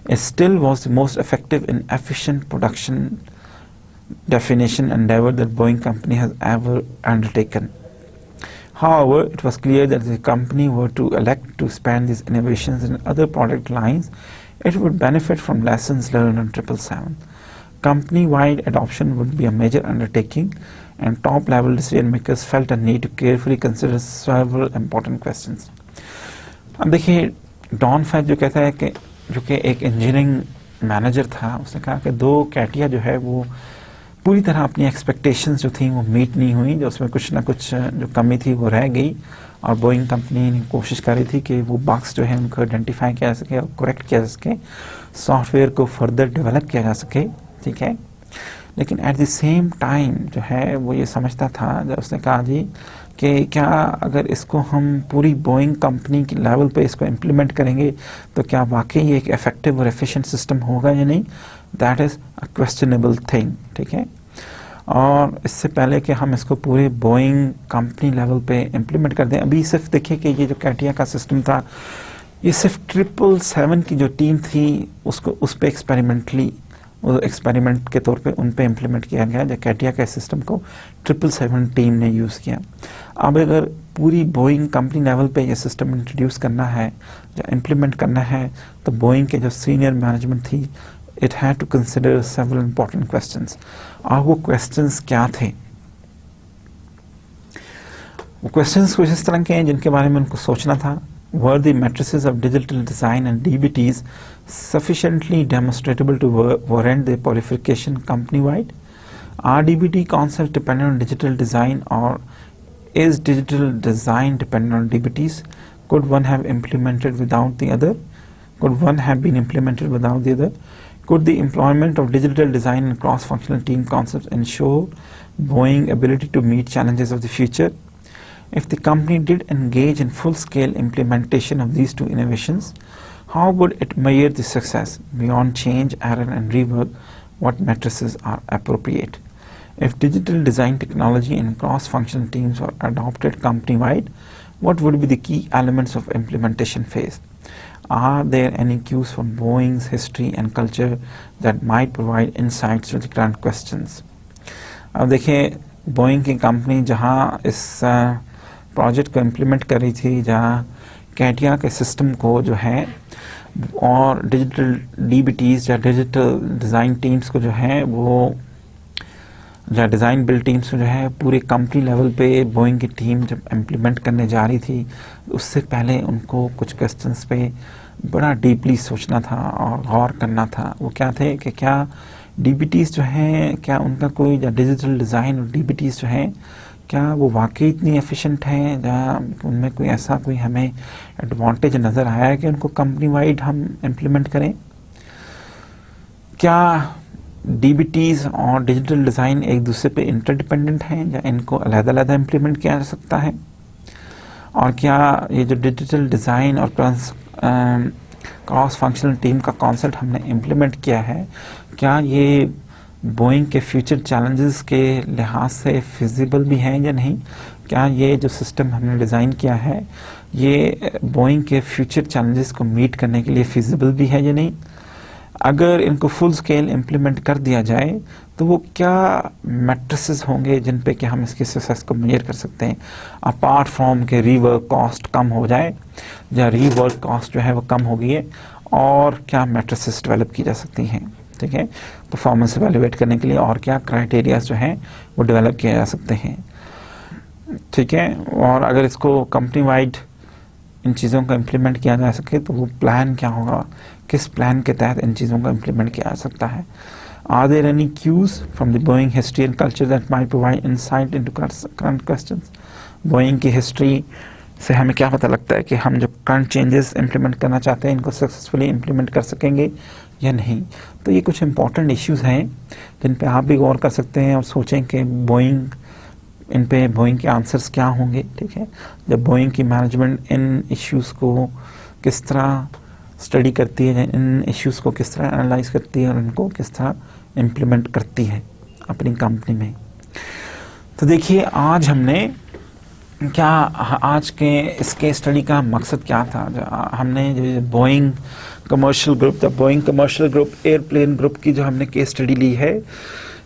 it still was the most effective and efficient production definition endeavor that Boeing company has ever undertaken. However, it was clear that if the company were to elect to expand these innovations in other product lines, it would benefit from lessons learned on 777. Company-wide adoption would be a major undertaking, and top-level decision makers felt a need to carefully consider several important questions. अब देखिए don Faiz जो कहता है कि जो कि एक engineering manager था, उसने कहा कि दो कैटिया जो है वो पूरी तरह अपनी एक्सपेक्टेशंस जो थी वो मीट नहीं हुई, जो उसमें कुछ ना कुछ जो कमी थी वो रह गई, और बोइंग कंपनी ने कोशिश करी थी कि वो बग्स जो है उनको आइडेंटिफाई किया जा सके और करेक्ट किया जा सके, सॉफ्टवेयर को फर्दर डेवलप किया जा सके. ठीक है, लेकिन एट द सेम टाइम जो है वो ये समझता था, जब उसने कहा जी कि क्या अगर इसको हम पूरी बोइंग कंपनी की लेवल पे इसको इम्प्लीमेंट करेंगे तो क्या वाकई एक इफेक्टिव और एफिशिएंट सिस्टम होगा या नहीं, that is a questionable thing, ठीक है। और इससे पहले कि हम इसको पूरे बोइंग कंपनी लेवल पे इम्प्लीमेंट कर दें, अभी सिर्फ देखिए कि ये जो कैटिया का सिस्टम था, ये सिर्फ 777 की जो टीम थी उसको उस पर एक्सपेरिमेंट के तौर पे उन पे इम्प्लीमेंट किया गया, जो कैटिया के सिस्टम को 777 टीम ने यूज़ किया। अब अगर पूरी बोइंग कंपनी लेवल पे ये सिस्टम इंट्रोड्यूस करना है या इम्प्लीमेंट करना है, तो बोइंग के जो सीनियर मैनेजमेंट थी, it had to consider several important questions. और वो क्वेश्चंस क्या थे? वो क्वेश्चंस कुछ इस तरह के हैं जिनके बारे में उनको सोचना था। Were the matrices of digital design and DBTs sufficiently demonstrable to warrant their proliferation company-wide? Are DBT concepts dependent on digital design, or is digital design dependent on DBTs? Could one have implemented without the other? Could one have been implemented without the other? Could the employment of digital design and cross-functional team concepts ensure Boeing ability to meet challenges of the future? If the company did engage in full-scale implementation of these two innovations, how would it measure the success? Beyond change, error and rework, what matrices are appropriate? If digital design technology and cross-functional teams are adopted company-wide, what would be the key elements of implementation phase? Are there any cues from Boeing's history and culture that might provide insights to the current questions? अब देखिए, Boeing की company जहाँ इस project को implement कर रही थी, जहाँ कैटिया के सिस्टम को जो है और डिजिटल डीबीटीज या डिजिटल डिज़ाइन टीम्स को जो है वो या डिज़ाइन बिल्ड टीम्स को जो है पूरे कंपनी लेवल पे बोइंग की टीम जब इम्प्लीमेंट करने जा रही थी, उससे पहले उनको कुछ क्वेश्चंस पे बड़ा डीपली सोचना था और गौर करना था। वो क्या थे कि क्या डीबीटीज जो हैं, क्या उनका कोई या डिजिटल डिज़ाइन और डीबीटीज जो हैं, क्या वो वाकई इतनी एफिशिएंट हैं, जहाँ उनमें कोई ऐसा कोई हमें एडवांटेज नज़र आया है कि उनको कंपनी वाइड हम इम्प्लीमेंट करें? क्या डीबीटीज और डिजिटल डिज़ाइन एक दूसरे पे इंटरडिपेंडेंट हैं या इनको अलग-अलग इम्प्लीमेंट किया जा सकता है? और क्या ये जो डिजिटल डिज़ाइन और क्रॉस फंक्शनल टीम का कॉन्सेप्ट हमने इम्प्लीमेंट किया है, क्या ये बोइंग के फ्यूचर चैलेंजेस के लिहाज से फिजिबल भी हैं या नहीं? क्या ये जो सिस्टम हमने डिज़ाइन किया है ये बोइंग के फ्यूचर चैलेंजेस को मीट करने के लिए फिजिबल भी है या नहीं? अगर इनको फुल स्केल इम्प्लीमेंट कर दिया जाए तो वो क्या मैट्रिसेस होंगे जिन पे कि हम इसकी सक्सेस को मेजर कर सकते हैं, अपार्ट फ्रॉम के रीवर्क कॉस्ट कम हो जाए या रीवर्क कॉस्ट जो है वो कम हो गई है, और क्या मैट्रिसेस डेवलप की जा सकती हैं, ठीक है, परफॉर्मेंस एवेलुएट करने के लिए, और क्या क्राइटेरियाज जो हैं वो डेवलप किए जा सकते हैं, ठीक है। और अगर इसको कंपनी वाइड इन चीज़ों को इम्प्लीमेंट किया जा सके तो वो प्लान क्या होगा, किस प्लान के तहत इन चीज़ों को इम्प्लीमेंट किया जा सकता है? Are there any cues from the Boeing history and culture that might provide insight into current questions? Boeing की हिस्ट्री से हमें क्या पता लगता है कि हम जो करंट चेंजेस इम्प्लीमेंट करना चाहते हैं इनको सक्सेसफुली इम्प्लीमेंट कर सकेंगे या नहीं? तो ये कुछ इंपॉर्टेंट इश्यूज हैं जिन पे आप भी गौर कर सकते हैं और सोचें कि इन पे बोइंग के आंसर्स क्या होंगे, ठीक है। जब बोइंग की मैनेजमेंट इन इश्यूज को किस तरह स्टडी करती है, इन इश्यूज को किस तरह एनालाइज करती है और इनको किस तरह इम्प्लीमेंट करती है अपनी कंपनी में। तो देखिए, आज के इस केस स्टडी का मकसद क्या था? हमने जो Boeing commercial group airplane group की जो हमने केस स्टडी ली है,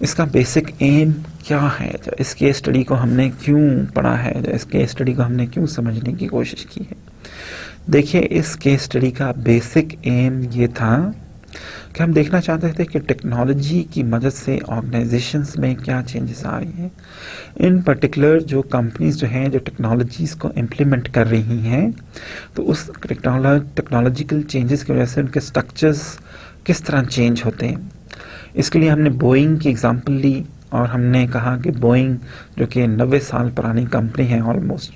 इसका बेसिक एम क्या है? इस केस स्टडी को हमने क्यों पढ़ा है, इस केस स्टडी को हमने क्यों समझने की कोशिश की है? देखिए, इस केस स्टडी का बेसिक एम ये था कि हम देखना चाहते थे कि टेक्नोलॉजी की मदद से ऑर्गेनाइजेशंस में क्या चेंजेस आ रही हैं। इन पर्टिकुलर जो कंपनीज जो हैं जो टेक्नोलॉजीज़ को इम्प्लीमेंट कर रही हैं, तो उस टेक्नोलॉजिकल चेंजेस की वजह से उनके स्ट्रक्चर्स किस तरह चेंज होते हैं। इसके लिए हमने बोइंग की एग्जांपल ली और हमने कहा कि बोइंग जो कि 90 साल पुरानी कंपनी है ऑलमोस्ट,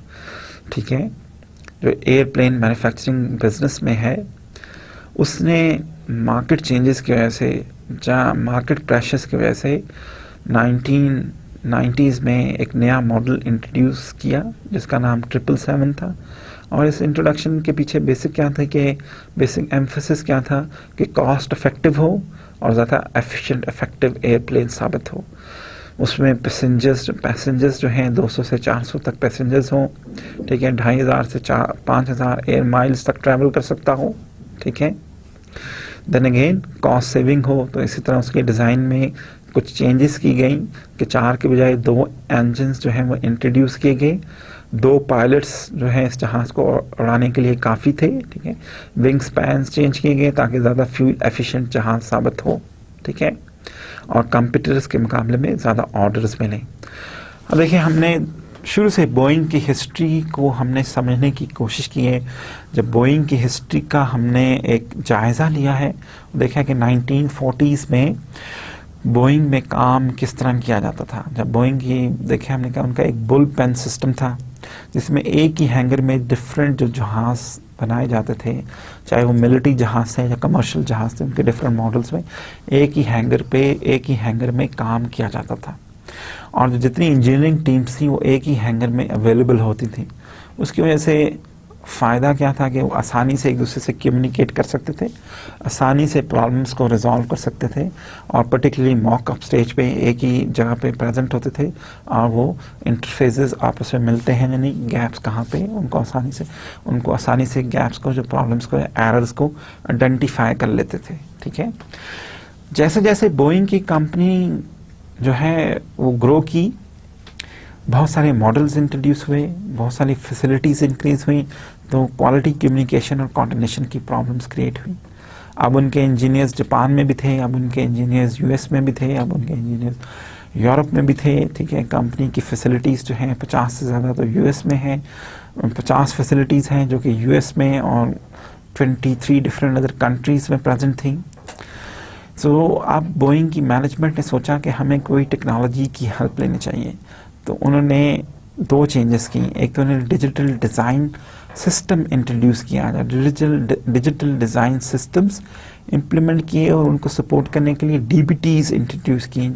ठीक है, जो एयरप्लेन मैन्युफैक्चरिंग बिजनेस में है, उसने मार्केट चेंजेस की वजह से, जहाँ मार्केट प्रेशर्स की वजह से 1990s में एक नया मॉडल इंट्रोड्यूस किया जिसका नाम 777 था। और इस इंट्रोडक्शन के पीछे बेसिक क्या था कि बेसिक एम्फेसिस क्या था कि कॉस्ट इफेक्टिव हो और ज़्यादा एफिशिएंट इफेक्टिव एयरप्लेन साबित हो। उसमें पैसेंजर्स जो हैं 200 से 400 तक पैसेंजर्स हों, ठीक है, 2500 से 5000 एयर माइल्स तक ट्रैवल कर सकता हो, ठीक है। देन अगेन कॉस्ट सेविंग हो, तो इसी तरह उसके डिज़ाइन में कुछ चेंजेस की गई कि 4 के बजाय 2 इंजन्स जो हैं वो इंट्रोड्यूस किए गए। 2 पायलट्स जो हैं इस जहाज़ को उड़ाने के लिए काफ़ी थे, ठीक है। विंग स्पैन्स चेंज किए गए ताकि ज़्यादा फ्यूल एफिशिएंट जहाज़ साबित हो, ठीक है, और कंपटीटर्स के मुकाबले में ज़्यादा ऑर्डर्स मिलें। अब देखिए, हमने शुरू से बोइंग की हिस्ट्री को हमने समझने की कोशिश की है। जब बोइंग की हिस्ट्री का हमने एक जायज़ा लिया है, देखा कि 1940s में बोइंग में काम किस तरह किया जाता था। जब बोइंग की देखे हमने कहा उनका एक बुल पेन सिस्टम था जिसमें एक ही हैंगर में डिफरेंट जो जहाज़ बनाए जाते थे, चाहे वो मिलिट्री जहाज़ थे या कमर्शियल जहाज़ थे, उनके डिफरेंट मॉडल्स में एक ही हैंगर में काम किया जाता था। और जो जितनी इंजीनियरिंग टीम्स थी वो एक ही हैंगर में अवेलेबल होती थी। उसकी वजह से फ़ायदा क्या था कि वो आसानी से एक दूसरे से कम्युनिकेट कर सकते थे, आसानी से प्रॉब्लम्स को रिजॉल्व कर सकते थे, और पर्टिकुलरली मॉक अप स्टेज पे एक ही जगह पे प्रेजेंट होते थे और वो इंटरफेसेस आपस में मिलते हैं, यानी गैप्स कहाँ पे उनको आसानी से गैप्स को, जो प्रॉब्लम्स को, एरर्स को आइडेंटिफाई कर लेते थे, ठीक है। जैसे जैसे बोइंग की कंपनी जो है वो ग्रो की, बहुत सारे मॉडल्स इंट्रोड्यूस हुए, बहुत सारी फैसिलिटीज़ इंक्रीज हुई, तो क्वालिटी कम्युनिकेशन और कोऑर्डिनेशन की प्रॉब्लम्स क्रिएट हुई। अब उनके इंजीनियर्स जापान में भी थे, अब उनके इंजीनियर्स यूएस में भी थे, अब उनके इंजीनियर्स यूरोप में भी थे, ठीक है। कंपनी की फैसिलिटीज़ जो हैं 50 से ज़्यादा तो यूएस में हैं, 50 फैसिलिटीज़ हैं जो कि यूएस में और 23 डिफरेंट अदर कंट्रीज़ में प्रेजेंट थी। सो अब बोइंग की मैनेजमेंट ने सोचा कि हमें कोई टेक्नोलॉजी की हेल्प लेनी चाहिए, तो उन्होंने 2 चेंजेस की। एक तो उन्होंने डिजिटल डिज़ाइन सिस्टम इंट्रोड्यूस किया, डिजिटल डिज़ाइन सिस्टम्स इम्प्लीमेंट किए और उनको सपोर्ट करने के लिए डीबीटीज़ इंट्रोड्यूस की,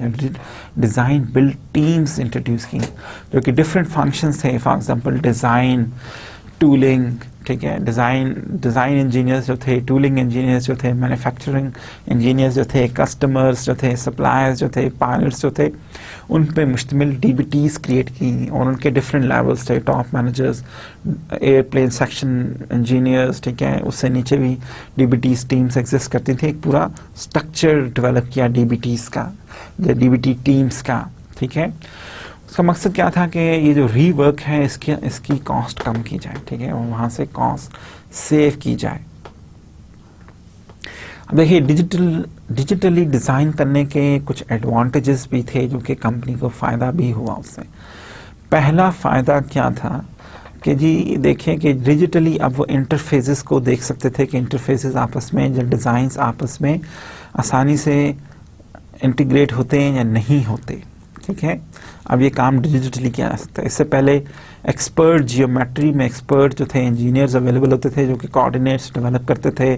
डिज़ाइन बिल्ड टीम्स इंट्रोड्यूस की, जो कि डिफरेंट फंक्शंस थे। फॉर एग्जांपल डिज़ाइन, टूलिंग, ठीक है, डिज़ाइन इंजीनियर्स जो थे, टूलिंग इंजीनियर्स जो थे, मैन्युफैक्चरिंग इंजीनियर्स जो थे, कस्टमर्स जो थे, सप्लायर्स जो थे, पायलट्स जो थे, उन पे मुश्तमिल डीबीटीज़ क्रिएट की और उनके डिफरेंट लेवल्स थे, top managers, airplane section engineers, ठीक है, उससे नीचे भी डीबीटीज़ टीम्स एग्जिस्ट करती थी। एक पूरा स्ट्रक्चर डेवलप किया डीबीटीज़ का, डीबीटी टीम्स का, ठीक है। उसका मकसद क्या था कि ये जो रीवर्क है इसकी कॉस्ट कम की जाए, ठीक है, और वहाँ से कॉस्ट सेव की जाए। अब देखिए, डिजिटली डिज़ाइन करने के कुछ एडवांटेजेस भी थे जो कि कंपनी को फ़ायदा भी हुआ उससे। पहला फ़ायदा क्या था कि जी देखिए कि डिजिटली अब वो इंटरफेसेस को देख सकते थे कि इंटरफेसेस आपस में, जो डिज़ाइंस आपस में आसानी से इंटीग्रेट होते हैं या नहीं होते, ठीक है। अब ये काम डिजिटली किया जा सकता है। इससे पहले एक्सपर्ट जियोमेट्री में एक्सपर्ट जो थे इंजीनियर्स अवेलेबल होते थे जो कि कोऑर्डिनेट्स डेवलप करते थे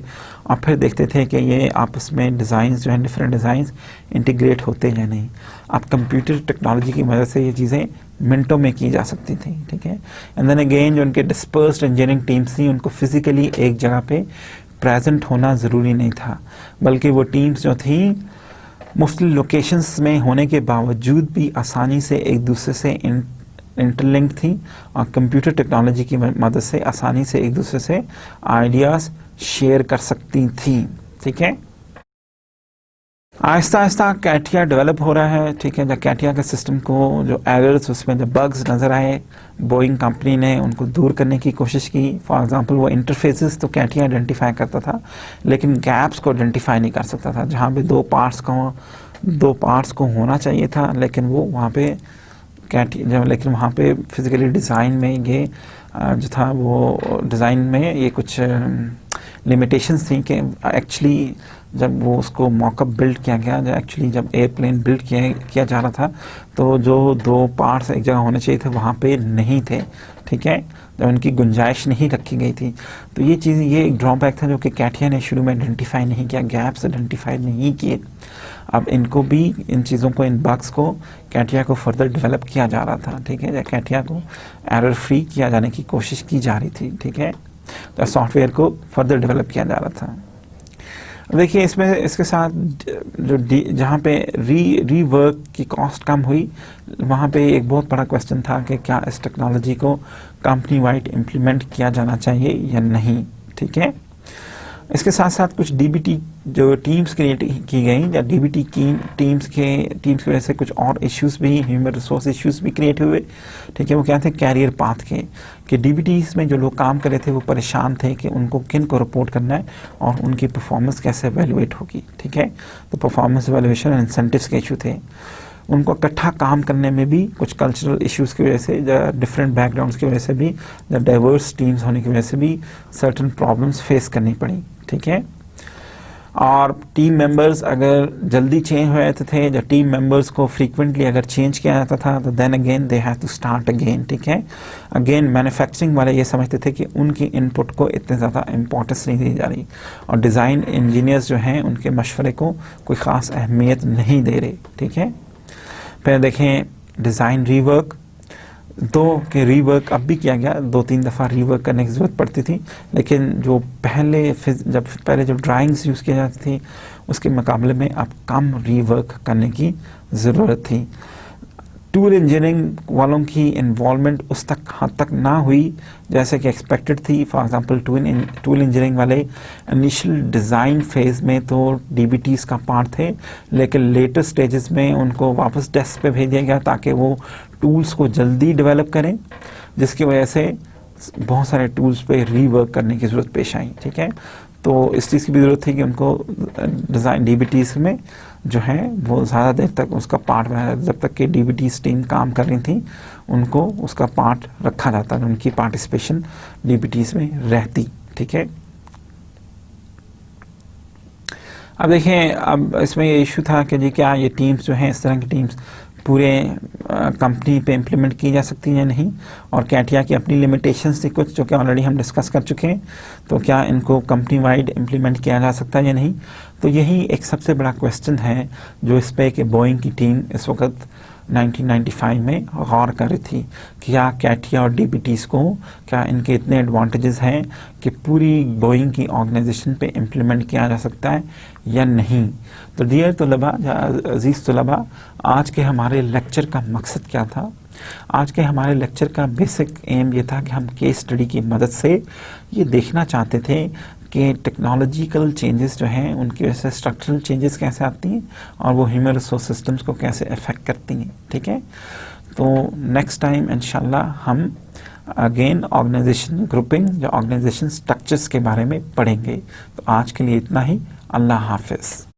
और फिर देखते थे कि ये आपस में डिज़ाइंस जो हैं, डिफरेंट डिज़ाइंस इंटीग्रेट होते हैं या नहीं। अब कंप्यूटर टेक्नोलॉजी की मदद से ये चीज़ें मिनटों में की जा सकती थी, ठीक है। एंड देन अगेन जो उनके डिस्पर्स्ड इंजीनियरिंग टीम्स थी उनको फिजिकली एक जगह पे प्रेजेंट होना ज़रूरी नहीं था, बल्कि वो टीम्स जो थी मुख्तलिफ लोकेशंस में होने के बावजूद भी आसानी से एक दूसरे से इंटरलिंक थी और कंप्यूटर टेक्नोलॉजी की मदद से आसानी से एक दूसरे से आइडियाज़ शेयर कर सकती थी, ठीक है। आहिस्ता आहिस्ता कैटिया डेवलप हो रहा है, ठीक है। जब कैटिया के सिस्टम को जो एरर्स, उसमें जो बग्स नज़र आए, बोइंग कंपनी ने उनको दूर करने की कोशिश की। फॉर एग्जांपल वो इंटरफेसेस तो कैटिया आइडेंटिफाई करता था लेकिन गैप्स को आइडेंटिफाई नहीं कर सकता था। जहाँ पे दो पार्ट्स को होना चाहिए था लेकिन वो वहाँ पे लेकिन वहाँ पे फिजिकली डिज़ाइन में ये जो था वो डिज़ाइन में ये कुछ लिमिटेशंस थी कि एक्चुअली जब वो उसको मॉकअप बिल्ड किया गया, जब एयरप्लेन बिल्ड किया जा रहा था तो जो 2 पार्ट्स एक जगह होने चाहिए थे वहाँ पे नहीं थे, ठीक है। जब उनकी गुंजाइश नहीं रखी गई थी। तो ये चीज़, ये एक ड्रॉबैक था जो कि कैटिया ने शुरू में आइडेंटिफाई नहीं किया, गैप्स आइडेंटिफाई नहीं किए। अब इनको भी, इन चीज़ों को, इन बग्स को कैटिया को फर्दर डेवलप किया जा रहा था, ठीक है, कैटिया को एरर फ्री किया जाने की कोशिश की जा रही थी, ठीक है, तो सॉफ्टवेयर को फर्दर डेवलप किया जा रहा था। देखिए इसमें, इसके साथ जो जहाँ पे रीवर्क की कॉस्ट कम हुई, वहाँ पे एक बहुत बड़ा क्वेश्चन था कि क्या इस टेक्नोलॉजी को कंपनी वाइड इम्प्लीमेंट किया जाना चाहिए या नहीं, ठीक है। इसके साथ साथ कुछ डीबीटी जो टीम्स क्रिएट की गई, या डीबीटी की टीम्स की वजह से कुछ और इश्यूज भी, ह्यूमन रिसोर्स इश्यूज भी क्रिएट हुए, ठीक है। वो क्या थे, कैरियर पाथ के, कि डीबीटीज में जो लोग काम कर रहे थे वो परेशान थे कि उनको किन को रिपोर्ट करना है और उनकी परफॉर्मेंस कैसे एवेल्युएट होगी, ठीक है। तो परफॉर्मेंस एवेल्युएशन एंड इंसेंटिव्स के इशू थे। उनको इकट्ठा काम करने में भी कुछ कल्चरल इश्यूज की वजह से, या डिफरेंट बैकग्राउंड्स की वजह से भी, या डाइवर्स टीम्स होने की वजह से भी सर्टन प्रॉब्लम्स फेस करनी पड़ी, ठीक है। और टीम मेंबर्स अगर जल्दी चेंज हो जाते थे, या टीम मेंबर्स को फ्रीक्वेंटली अगर चेंज किया जाता था, तो then again they have to start again, ठीक है। अगेन मैन्युफैक्चरिंग वाले ये समझते थे कि उनकी इनपुट को इतने ज़्यादा इंपॉर्टेंस नहीं दी जा रही, और डिज़ाइन इंजीनियर्स जो हैं उनके मशवरे को कोई ख़ास अहमियत नहीं दे रहे, ठीक है। फिर देखें डिज़ाइन रीवर्क, के रीवर्क अब भी किया गया, 2-3 दफ़ा रीवर्क करने की ज़रूरत पड़ती थी, लेकिन जो पहले जब ड्राइंग्स यूज़ की जाती थी उसके मुकाबले में अब कम रीवर्क करने की ज़रूरत थी। टूल इंजीनियरिंग वालों की इन्वॉल्वमेंट उस हद तक ना हुई जैसे कि एक्सपेक्टेड थी। फॉर एग्जांपल टूल इंजीनियरिंग वाले इनिशियल डिज़ाइन फेज़ में तो डीबीटीज़ का पार्ट थे, लेकिन लेटर स्टेजेस में उनको वापस डेस्क पे भेज दिया गया ताकि वो टूल्स को जल्दी डेवलप करें, जिसकी वजह से बहुत सारे टूल्स पे रीवर्क करने की ज़रूरत पेश आई, ठीक है। तो इस चीज़ की भी ज़रूरत थी कि उनको डिज़ाइन डीबीटीज़ में जो है वो ज़्यादा देर तक उसका पार्ट बनाया, जब तक कि डीबीटीज़ टीम काम कर रही थी उनको उसका पार्ट रखा जाता, उनकी पार्टिसिपेशन डीबीटीज़ में रहती, ठीक है। अब देखें, अब इसमें ये इशू था कि जी क्या ये टीम्स जो हैं, इस तरह की टीम्स पूरे कंपनी पे इम्प्लीमेंट की जा सकती हैं या नहीं, और कैटिया की अपनी लिमिटेशंस थी कुछ जो कि ऑलरेडी हम डिस्कस कर चुके हैं, तो क्या इनको कंपनी वाइड इम्प्लीमेंट किया जा सकता है या नहीं। तो यही एक सबसे बड़ा क्वेश्चन है जो इस पे कि बोइंग की टीम इस वक्त 1995 में गौर कर रही थी, क्या कैटिया और डीबीटीज़ को, क्या इनके इतने एडवांटेजेस हैं कि पूरी बोइंग की ऑर्गेनाइजेशन पे इम्प्लीमेंट किया जा सकता है या नहीं। तो डियर तलबा या अजीज़ तलबा, आज के हमारे लेक्चर का मकसद क्या था? आज के हमारे लेक्चर का बेसिक एम ये था कि हम केस स्टडी की मदद से ये देखना चाहते थे कि टेक्नोलॉजिकल चेंजेस जो हैं उनकी वजह से स्ट्रक्चरल चेंजेस कैसे आती हैं और वो ह्यूमन रिसोर्स सिस्टम्स को कैसे अफेक्ट करती हैं, ठीक है। तो नेक्स्ट टाइम इंशाल्लाह हम अगेन ऑर्गेनाइजेशन ग्रुपिंग या ऑर्गेनाइजेशन स्ट्रक्चर्स के बारे में पढ़ेंगे। तो आज के लिए इतना ही। अल्लाह हाफिज़।